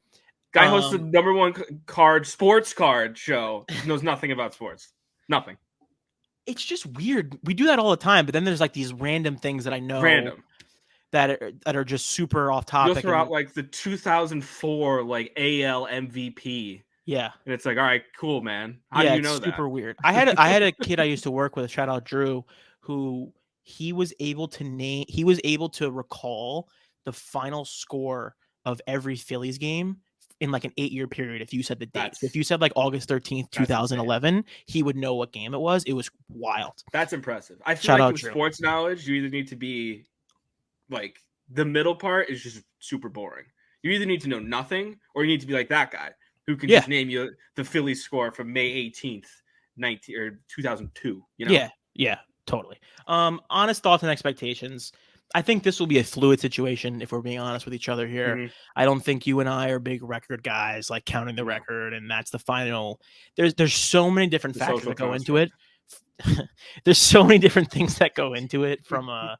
Speaker 2: Guy hosts the #1 sports card show. Knows nothing about sports. Nothing.
Speaker 1: It's just weird. We do that all the time, but then there's like these random things that I know that are just super off topic.
Speaker 2: You'll throw out like the 2004 like AL MVP.
Speaker 1: Yeah.
Speaker 2: And it's like, all right, cool, man. How do you know that?
Speaker 1: Super weird. I had a kid I used to work with, shout out Drew, who he was able to recall the final score of every Phillies game in like an 8-year period. If you said the date, if you said like August 13th, 2011, he would know what game it was. It was wild.
Speaker 2: That's impressive. I feel like with sports knowledge, you either need to be like the middle part is just super boring. You either need to know nothing or you need to be like that guy who can just name you the Phillies score from May 18th, 2002. You know?
Speaker 1: Yeah, totally. Honest thoughts and expectations. I think this will be a fluid situation if we're being honest with each other here. Mm-hmm. I don't think you and I are big record guys, like counting the record and that's the final. There's so many different factors that go into it. There's so many different things that go into it from a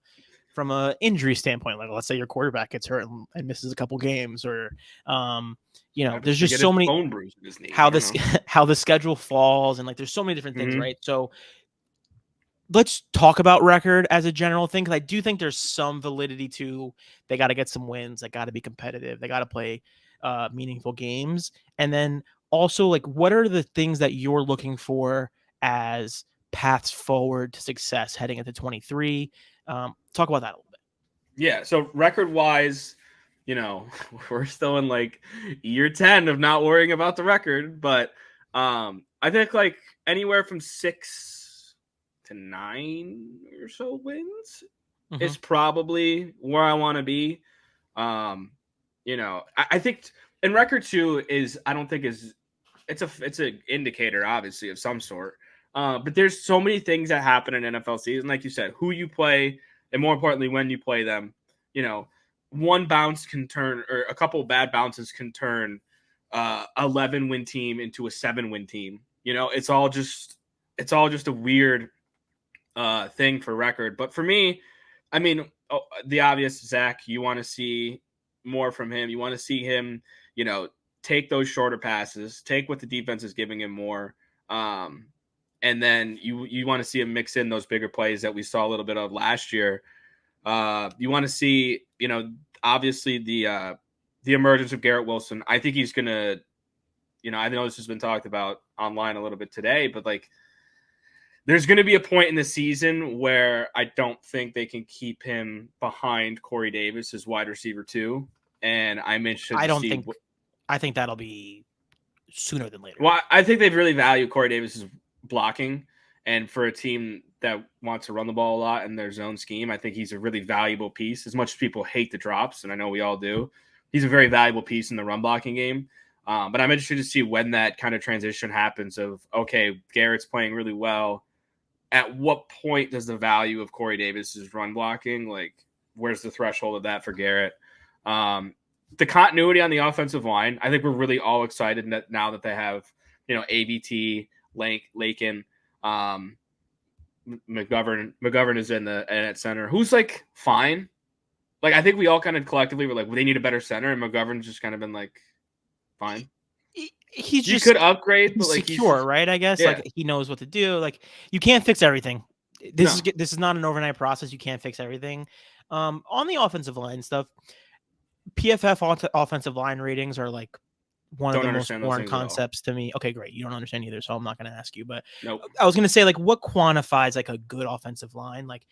Speaker 1: injury standpoint. Like let's say your quarterback gets hurt and misses a couple games, or there's just so many
Speaker 2: bone bruise in his knee,
Speaker 1: how the schedule falls, and like there's so many different things, right? So let's talk about record as a general thing, because I do think there's some validity to they got to get some wins, they got to be competitive, they got to play meaningful games, and then also like what are the things that you're looking for as paths forward to success heading into 23? Talk about that a little bit.
Speaker 2: Yeah. So record wise, we're still in like year 10 of not worrying about the record, but I think like anywhere from 6 to 9 or so wins is probably where I want to be. I think in record 2 is, I don't think it's an indicator obviously of some sort. But there's so many things that happen in NFL season, like you said, who you play, and more importantly, when you play them. One bounce can turn, or a couple of bad bounces can turn 11-win team into a 7-win team. It's all just a weird thing for record. But for me, I mean, the obvious, Zach, you want to see more from him. You want to see him, take those shorter passes, take what the defense is giving him more. And then you want to see him mix in those bigger plays that we saw a little bit of last year. You want to see, obviously the emergence of Garrett Wilson. I think he's going to, I know this has been talked about online a little bit today, but like there's going to be a point in the season where I don't think they can keep him behind Corey Davis as wide receiver 2. And I'm interested to see.
Speaker 1: I think that'll be sooner than later.
Speaker 2: Well, I think they've really valued Corey Davis's blocking, and for a team that wants to run the ball a lot in their zone scheme, I think he's a really valuable piece. As much as people hate the drops, and I know we all do, he's a very valuable piece in the run blocking game. But I'm interested to see when that kind of transition happens of, okay, Garrett's playing really well. At what point does the value of Corey Davis's run blocking, like where's the threshold of that for Garrett? The continuity on the offensive line, I think we're really all excited that now that they have, ABT, Lakin, McGovern is in at center, who's like fine. Like I think we all kind of collectively were like, well, they need a better center, and McGovern's just kind of been like fine.
Speaker 1: He's
Speaker 2: you could upgrade, but like
Speaker 1: secure, right? I guess like he knows what to do. Like you can't fix everything. This is not an overnight process. You can't fix everything. On the offensive line stuff, PFF offensive line ratings are like one of the most foreign concepts to me. Okay, great. You don't understand either, so I'm not going to ask you. But
Speaker 2: nope.
Speaker 1: I was going to say, like, what quantifies like a good offensive line? Like,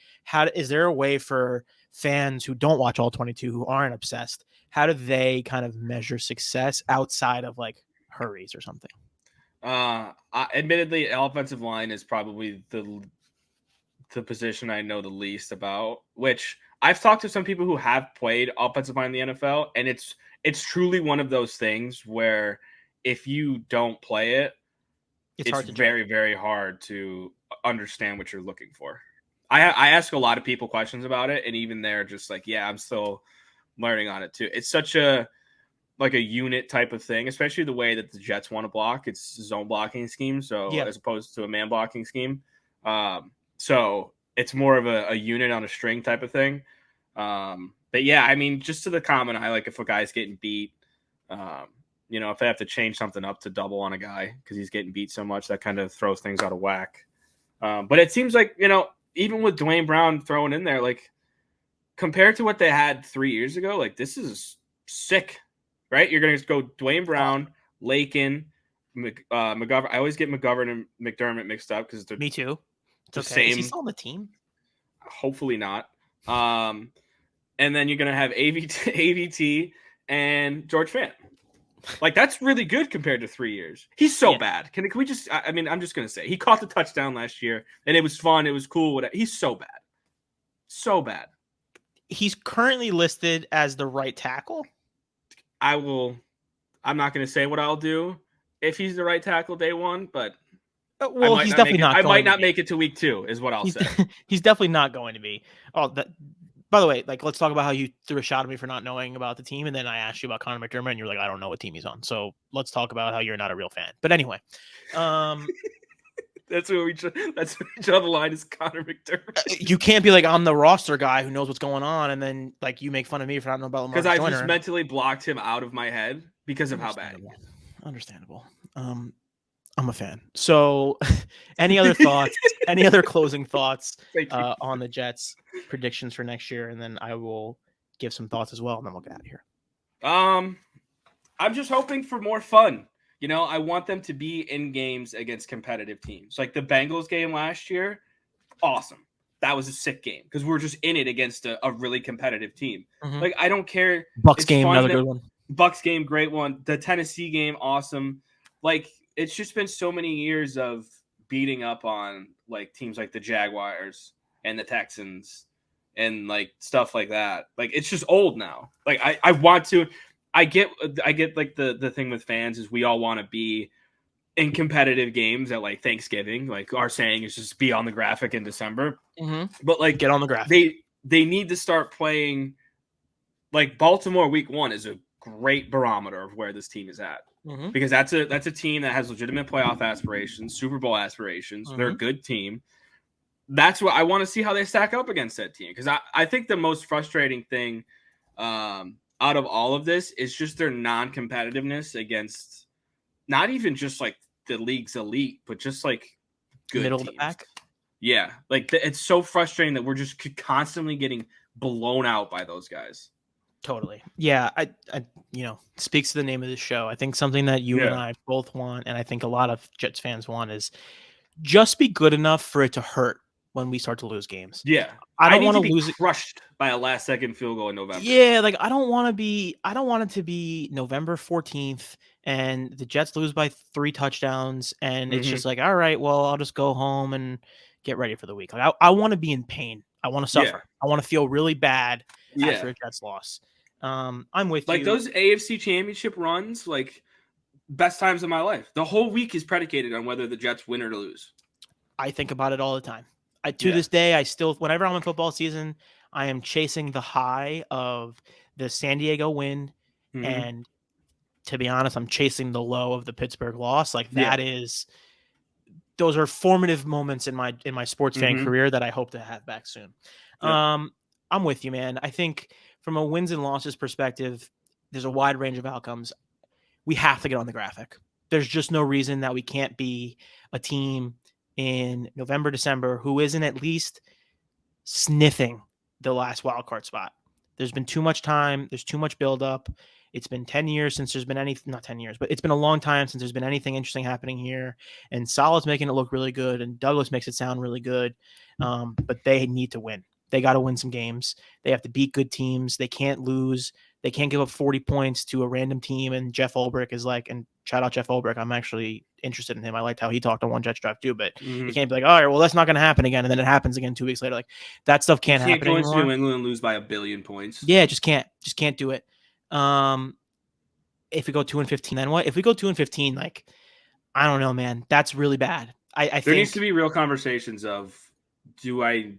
Speaker 1: is there a way for fans who don't watch all 22, who aren't obsessed, how do they kind of measure success outside of like hurries or something?
Speaker 2: Admittedly, offensive line is probably the position I know the least about, which I've talked to some people who have played offensive line in the NFL, and it's truly one of those things where if you don't play it, it's very, very hard to understand what you're looking for. I ask a lot of people questions about it, and even they're just like, yeah, I'm still learning on it too. It's such a unit type of thing, especially the way that the Jets want to block. It's a zone blocking scheme, so as opposed to a man blocking scheme. So it's more of a unit on a string type of thing. But yeah, I mean, just to the comment, I like if a guy's getting beat, if they have to change something up to double on a guy because he's getting beat so much, that kind of throws things out of whack. But it seems like, even with Dwayne Brown thrown in there, like compared to what they had 3 years ago, like this is sick, right? You're going to go Dwayne Brown, Lakin, McGovern. I always get McGovern and McDermott mixed up because they're
Speaker 1: me too. It's
Speaker 2: the
Speaker 1: okay.
Speaker 2: same.
Speaker 1: Is he still on the team?
Speaker 2: Hopefully not. And then you're going to have AVT and George Fant. Like, that's really good compared to 3 years. He's so bad. Can we just – I mean, I'm just going to say. He caught the touchdown last year, and it was fun. It was cool. Whatever. He's so bad. So bad.
Speaker 1: He's currently listed as the right tackle.
Speaker 2: I'm not going to say what I'll do if he's the right tackle day one, but
Speaker 1: well, he's definitely not.
Speaker 2: I might not make it to week 2 is what I'll say.
Speaker 1: He's definitely not going to be. By the way, like, let's talk about how you threw a shot at me for not knowing about the team, and then I asked you about Connor McDermott, and you're like, I don't know what team he's on. So let's talk about how you're not a real fan. But anyway,
Speaker 2: that's where we draw the line is Connor McDermott.
Speaker 1: You can't be like, I'm the roster guy who knows what's going on, and then like you make fun of me for not knowing about Lamar.
Speaker 2: Because I just mentally blocked him out of my head because of how bad.
Speaker 1: Understandable. I'm a fan. So any other thoughts, any other closing thoughts on the Jets predictions for next year? And then I will give some thoughts as well. And then we'll get out of here.
Speaker 2: I'm just hoping for more fun. I want them to be in games against competitive teams. Like the Bengals game last year. Awesome. That was a sick game because we were just in it against a really competitive team. Mm-hmm. Like, I don't care.
Speaker 1: Bucks game, another good one.
Speaker 2: Bucks game, great one. The Tennessee game, awesome. Like, it's just been so many years of beating up on like teams like the Jaguars and the Texans and like stuff like that. Like, it's just old now. Like, I want to. I get like the thing with fans is we all want to be in competitive games at like Thanksgiving. Like, our saying is just be on the graphic in December.
Speaker 1: Mm-hmm.
Speaker 2: But like,
Speaker 1: get on the graphic.
Speaker 2: They need to start playing. Like, Baltimore week 1 is a great barometer of where this team is at. Mm-hmm. Because that's a team that has legitimate playoff aspirations, Super Bowl aspirations. Mm-hmm. They're a good team. That's what I want to see how they stack up against that team. Because I think the most frustrating thing out of all of this is just their non-competitiveness against not even just like the league's elite, but just like good
Speaker 1: middle
Speaker 2: teams.
Speaker 1: Of the pack.
Speaker 2: Yeah, like it's so frustrating that we're just constantly getting blown out by those guys.
Speaker 1: Totally. Yeah. I speaks to the name of the show. I think something that you and I both want, and I think a lot of Jets fans want, is just be good enough for it to hurt when we start to lose games.
Speaker 2: Yeah.
Speaker 1: I don't want to lose
Speaker 2: crushed by a last second field goal in November.
Speaker 1: Yeah. Like, I don't want it to be November 14th and the Jets lose by 3 touchdowns. And it's just like, all right, well, I'll just go home and get ready for the week. Like, I want to be in pain. I want to suffer. Yeah. I want to feel really bad after a Jets loss. I'm with you.
Speaker 2: Like, those AFC championship runs, like, best times of my life. The whole week is predicated on whether the Jets win or lose.
Speaker 1: I think about it all the time. To this day, I still, whenever I'm in football season, I am chasing the high of the San Diego win. Mm-hmm. And to be honest, I'm chasing the low of the Pittsburgh loss. Like, those are formative moments in my sports fan career that I hope to have back soon. Yeah. I'm with you, man. I think from a wins and losses perspective, there's a wide range of outcomes. We have to get on the graphic. There's just no reason that we can't be a team in November, December who isn't at least sniffing the last wild card spot. There's been too much time. There's too much buildup. It's been 10 years since there's been not 10 years, but it's been a long time since there's been anything interesting happening here. And Salah's making it look really good, and Douglas makes it sound really good. But they need to win. They got to win some games. They have to beat good teams. They can't lose. They can't give up 40 points to a random team. And Jeff Ulbrich is like, and shout out Jeff Ulbrich. I'm actually interested in him. I liked how he talked on One Jets Drive too, but you can't be like, all right, well, that's not going to happen again. And then it happens again 2 weeks later. Like, that stuff can't happen anymore.
Speaker 2: Can't go into New England and lose by 1 billion points.
Speaker 1: Yeah, just can't do it. If we go 2-15, then what? If we go 2-15, like, I don't know, man, that's really bad. I think
Speaker 2: there needs to be real conversations of, do I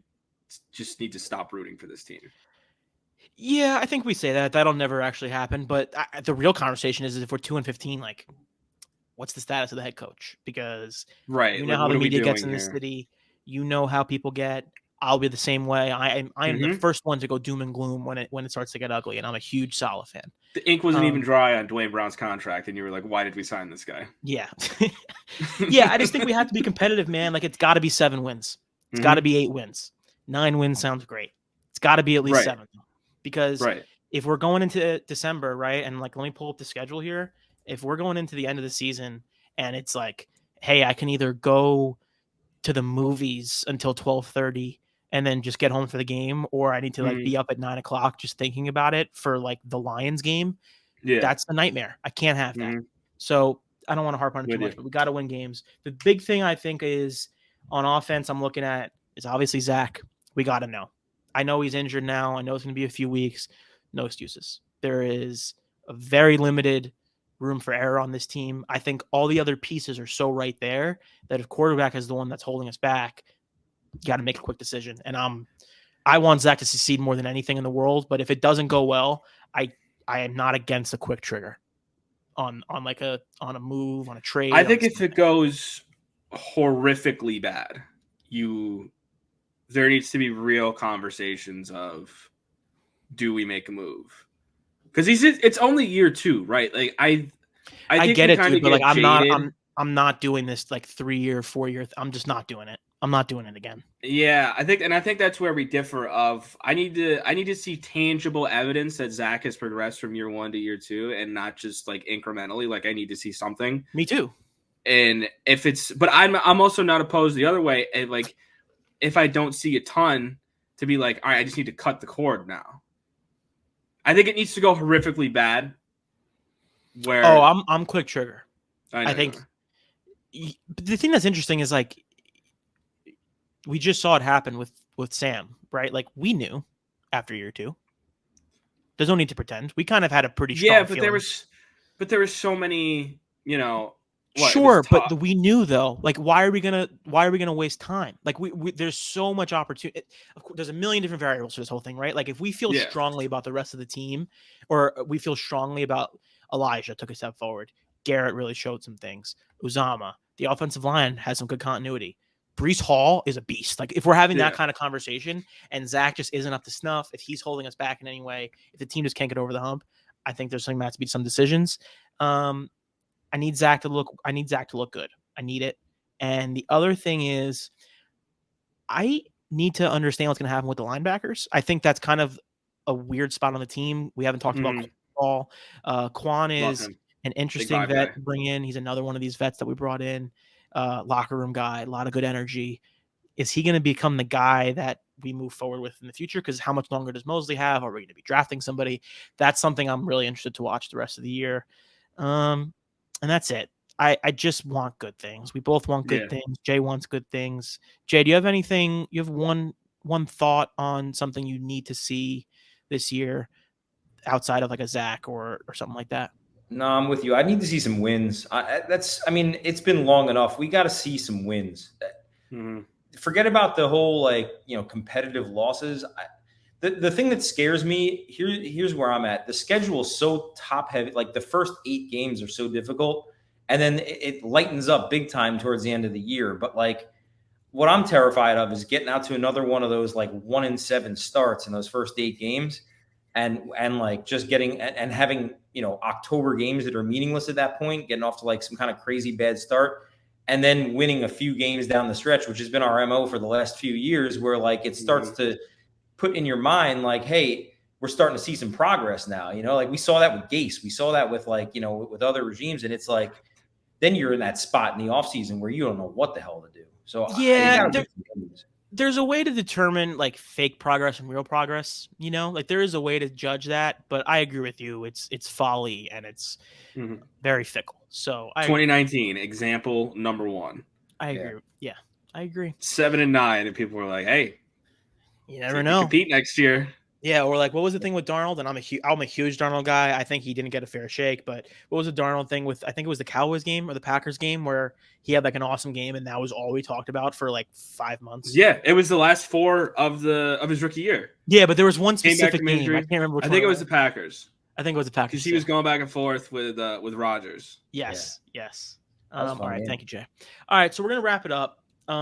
Speaker 2: just need to stop rooting for this team?
Speaker 1: Yeah, I think we say that. That'll never actually happen. But the real conversation is if we're 2-15, like, what's the status of the head coach? Because
Speaker 2: Right.
Speaker 1: you know
Speaker 2: Like,
Speaker 1: how
Speaker 2: what
Speaker 1: the
Speaker 2: are we
Speaker 1: media gets
Speaker 2: doing
Speaker 1: in this
Speaker 2: here?
Speaker 1: city. You know how people get. I'll be the same way. I am the
Speaker 2: Mhm.
Speaker 1: first one to go doom and gloom when it starts to get ugly, and I'm a huge Salah fan.
Speaker 2: The ink wasn't even dry on Dwayne Brown's contract, and you were like, "Why did we sign this guy?"
Speaker 1: Yeah, yeah. I just think we have to be competitive, man. Like, it's got to be 7 wins. It's got to be 8 wins. 9 wins sounds great. It's got to be at least
Speaker 2: Right.
Speaker 1: 7, because
Speaker 2: Right.
Speaker 1: if we're going into December, right, and like, let me pull up the schedule here. If we're going into the end of the season and it's like, hey, I can either go to the movies until 12:30 and then just get home for the game, or I need to like be up at 9 o'clock just thinking about it for like the Lions game.
Speaker 2: Yeah.
Speaker 1: That's a nightmare. I can't have that.
Speaker 2: Mhm.
Speaker 1: So I don't want to harp on it too
Speaker 2: With
Speaker 1: much,
Speaker 2: you.
Speaker 1: but we got to win games. The big thing I think is on offense, I'm looking at is obviously Zach. We got to know. I know he's injured now. I know it's going to be a few weeks. No excuses. There is a very limited room for error on this team. I think all the other pieces are so right there that if quarterback is the one that's holding us back, you got to make a quick decision. And I want Zach to succeed more than anything in the world. But if it doesn't go well, I am not against a quick trigger on a move, on a trade.
Speaker 2: I think if it goes horrifically bad, there needs to be real conversations of, do we make a move? Because it's only year 2, right? Like I think
Speaker 1: get
Speaker 2: we
Speaker 1: it,
Speaker 2: kind
Speaker 1: dude,
Speaker 2: of
Speaker 1: but like
Speaker 2: get jaded.
Speaker 1: I'm not doing this like 3-year, 4-year. I'm just not doing it. I'm not doing it again.
Speaker 2: Yeah, I think that's where we differ. I need to see tangible evidence that Zach has progressed from year 1 to year 2, and not just like incrementally. Like, I need to see something.
Speaker 1: Me too.
Speaker 2: And but I'm also not opposed the other way. And like, if I don't see a ton, to be like, all right, I just need to cut the cord now. I think it needs to go horrifically bad. Where
Speaker 1: I'm quick trigger.
Speaker 2: I
Speaker 1: think the thing that's interesting is like we just saw it happen with Sam, right? Like, we knew after year 2. There's no need to pretend. We kind of had a pretty strong feeling.
Speaker 2: There was so many,
Speaker 1: Sure, but we knew though. Like, why are we gonna waste time? Like, we there's so much opportunity. Of course, there's a million different variables to this whole thing, right? Like, if we feel strongly about the rest of the team, or we feel strongly about Elijah took a step forward, Garrett really showed some things. Uzama, the offensive line has some good continuity. Breece Hall is a beast. Like, if we're having that kind of conversation and Zach just isn't up to snuff, if he's holding us back in any way, if the team just can't get over the hump, I think there's something that has to be some decisions. I need Zach to look good. I need it. And the other thing is, I need to understand what's going to happen with the linebackers. I think that's kind of a weird spot on the team. We haven't talked about Koeppel. Quan is an interesting vet to bring in. He's another one of these vets that we brought in. Locker room guy, a lot of good energy. Is he going to become the guy that we move forward with in the future? Because how much longer does Mosley have? Are we going to be drafting somebody? That's something I'm really interested to watch the rest of the year. And that's it. I just want good things. We both want good things. Jay wants good things. Jay, do you have anything? You have one thought on something you need to see this year outside of like a Zach or something like that?
Speaker 3: No, I'm with you. I need to see some wins. It's been long enough. We got to see some wins. Forget about the whole competitive losses. The thing that scares me here's where I'm at. The schedule is so top heavy. Like, the first 8 games are so difficult, and then it lightens up big time towards the end of the year. But like, what I'm terrified of is getting out to another one of those like 1-7 starts in those first 8 games, and like just getting and having October games that are meaningless at that point, getting off to like some kind of crazy bad start, and then winning a few games down the stretch, which has been our MO for the last few years, where like it starts to put in your mind like, hey, we're starting to see some progress now. Like we saw that with Gase. We saw that with with other regimes. And it's like, then you're in that spot in the offseason where you don't know what the hell to do. So
Speaker 1: yeah, there's a way to determine like fake progress and real progress, like there is a way to judge that, but I agree with you. It's folly and it's very fickle. So
Speaker 2: 2019 example number 1.
Speaker 1: I agree. Yeah, I agree.
Speaker 2: 7-9. And people were like, hey,
Speaker 1: you never know.
Speaker 2: Compete next year.
Speaker 1: Yeah, or like what was the thing with Darnold? And I'm a huge Darnold guy. I think he didn't get a fair shake, but what was the Darnold thing with? I think it was the Cowboys game or the Packers game where he had like an awesome game, and that was all we talked about for like 5 months.
Speaker 2: Yeah, it was the last 4 of his rookie year.
Speaker 1: Yeah, but there was one
Speaker 2: Came back
Speaker 1: specific
Speaker 2: from
Speaker 1: game.
Speaker 2: injury.
Speaker 1: I can't remember. Which
Speaker 2: I think
Speaker 1: one
Speaker 2: it was the Packers.
Speaker 1: I think it was the Packers
Speaker 2: Because he was going back and forth with Rodgers.
Speaker 1: Yes.
Speaker 3: That was
Speaker 1: All
Speaker 3: fun,
Speaker 1: right,
Speaker 3: yeah.
Speaker 1: thank you, Jay. All right, so we're gonna wrap it up. It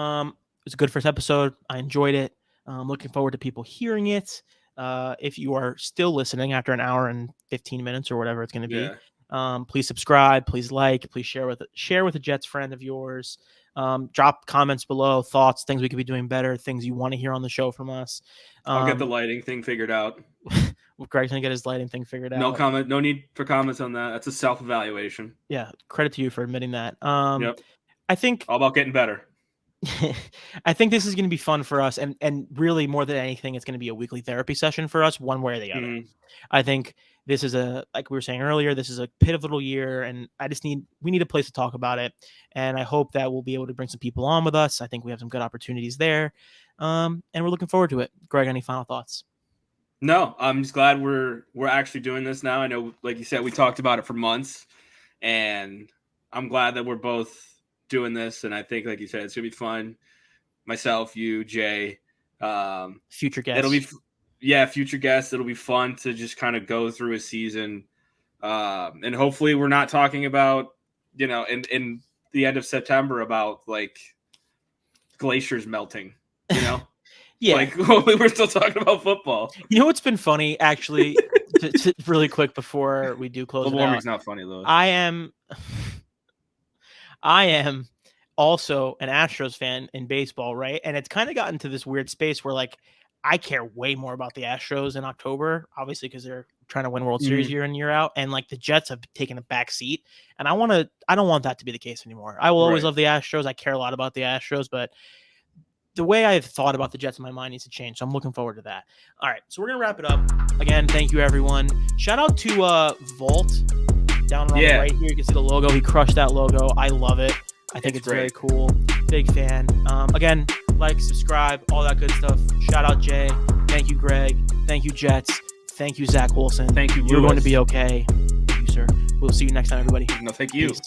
Speaker 1: was a good first episode. I enjoyed it. Looking forward to people hearing it. If you are still listening after an hour and 15 minutes or whatever it's going to be, please subscribe, please like, please share with a Jets friend of yours. Drop comments below, thoughts, things we could be doing better, things you want to hear on the show from us.
Speaker 2: I'll get the lighting thing figured out.
Speaker 1: Greg's gonna get his lighting thing figured out.
Speaker 2: No need for comments on that. That's a self-evaluation.
Speaker 1: Yeah, credit to you for admitting that.
Speaker 2: Yep.
Speaker 1: I think
Speaker 2: all about getting better.
Speaker 1: I think this is going to be fun for us, and really more than anything, it's going to be a weekly therapy session for us, one way or the other.
Speaker 2: Mm-hmm.
Speaker 1: I think this is like we were saying earlier, this is a pivotal year, and we need a place to talk about it, and I hope that we'll be able to bring some people on with us. I think we have some good opportunities there, and we're looking forward to it. Greg, any final thoughts?
Speaker 2: No, I'm just glad we're actually doing this now. I know, like you said, we talked about it for months, and I'm glad that we're both doing this, and I think, like you said, it's gonna be fun. Myself, you, Jay,
Speaker 1: future guests.
Speaker 2: It'll be future guests. It'll be fun to just kind of go through a season, and hopefully we're not talking about in the end of September about like glaciers melting.
Speaker 1: Yeah,
Speaker 2: like hopefully we're still talking about football.
Speaker 1: You know what's been funny, actually, to really quick before we do close.
Speaker 2: Global warming's not funny, Louis.
Speaker 1: I am also an Astros fan in baseball, right? And it's kind of gotten to this weird space where like I care way more about the Astros in October, obviously because they're trying to win World Series year in, year out, and like the Jets have taken a back seat. And I don't want that to be the case anymore. I will always love the Astros. I care a lot about the Astros, but the way I've thought about the Jets in my mind needs to change. So I'm looking forward to that. All right, so we're gonna wrap it up. Again, thank you everyone. Shout out to Volt. Down on the right here, you can see the logo. He crushed that logo. I love it. I think it's very cool. Big fan. Again, like, subscribe, all that good stuff. Shout out Jay. Thank you, Greg. Thank you, Jets. Thank you, Zach Wilson.
Speaker 2: Thank you, Lewis.
Speaker 1: You're going to be okay. Thank you, sir. We'll see you next time, everybody.
Speaker 2: No, thank you.
Speaker 1: Peace.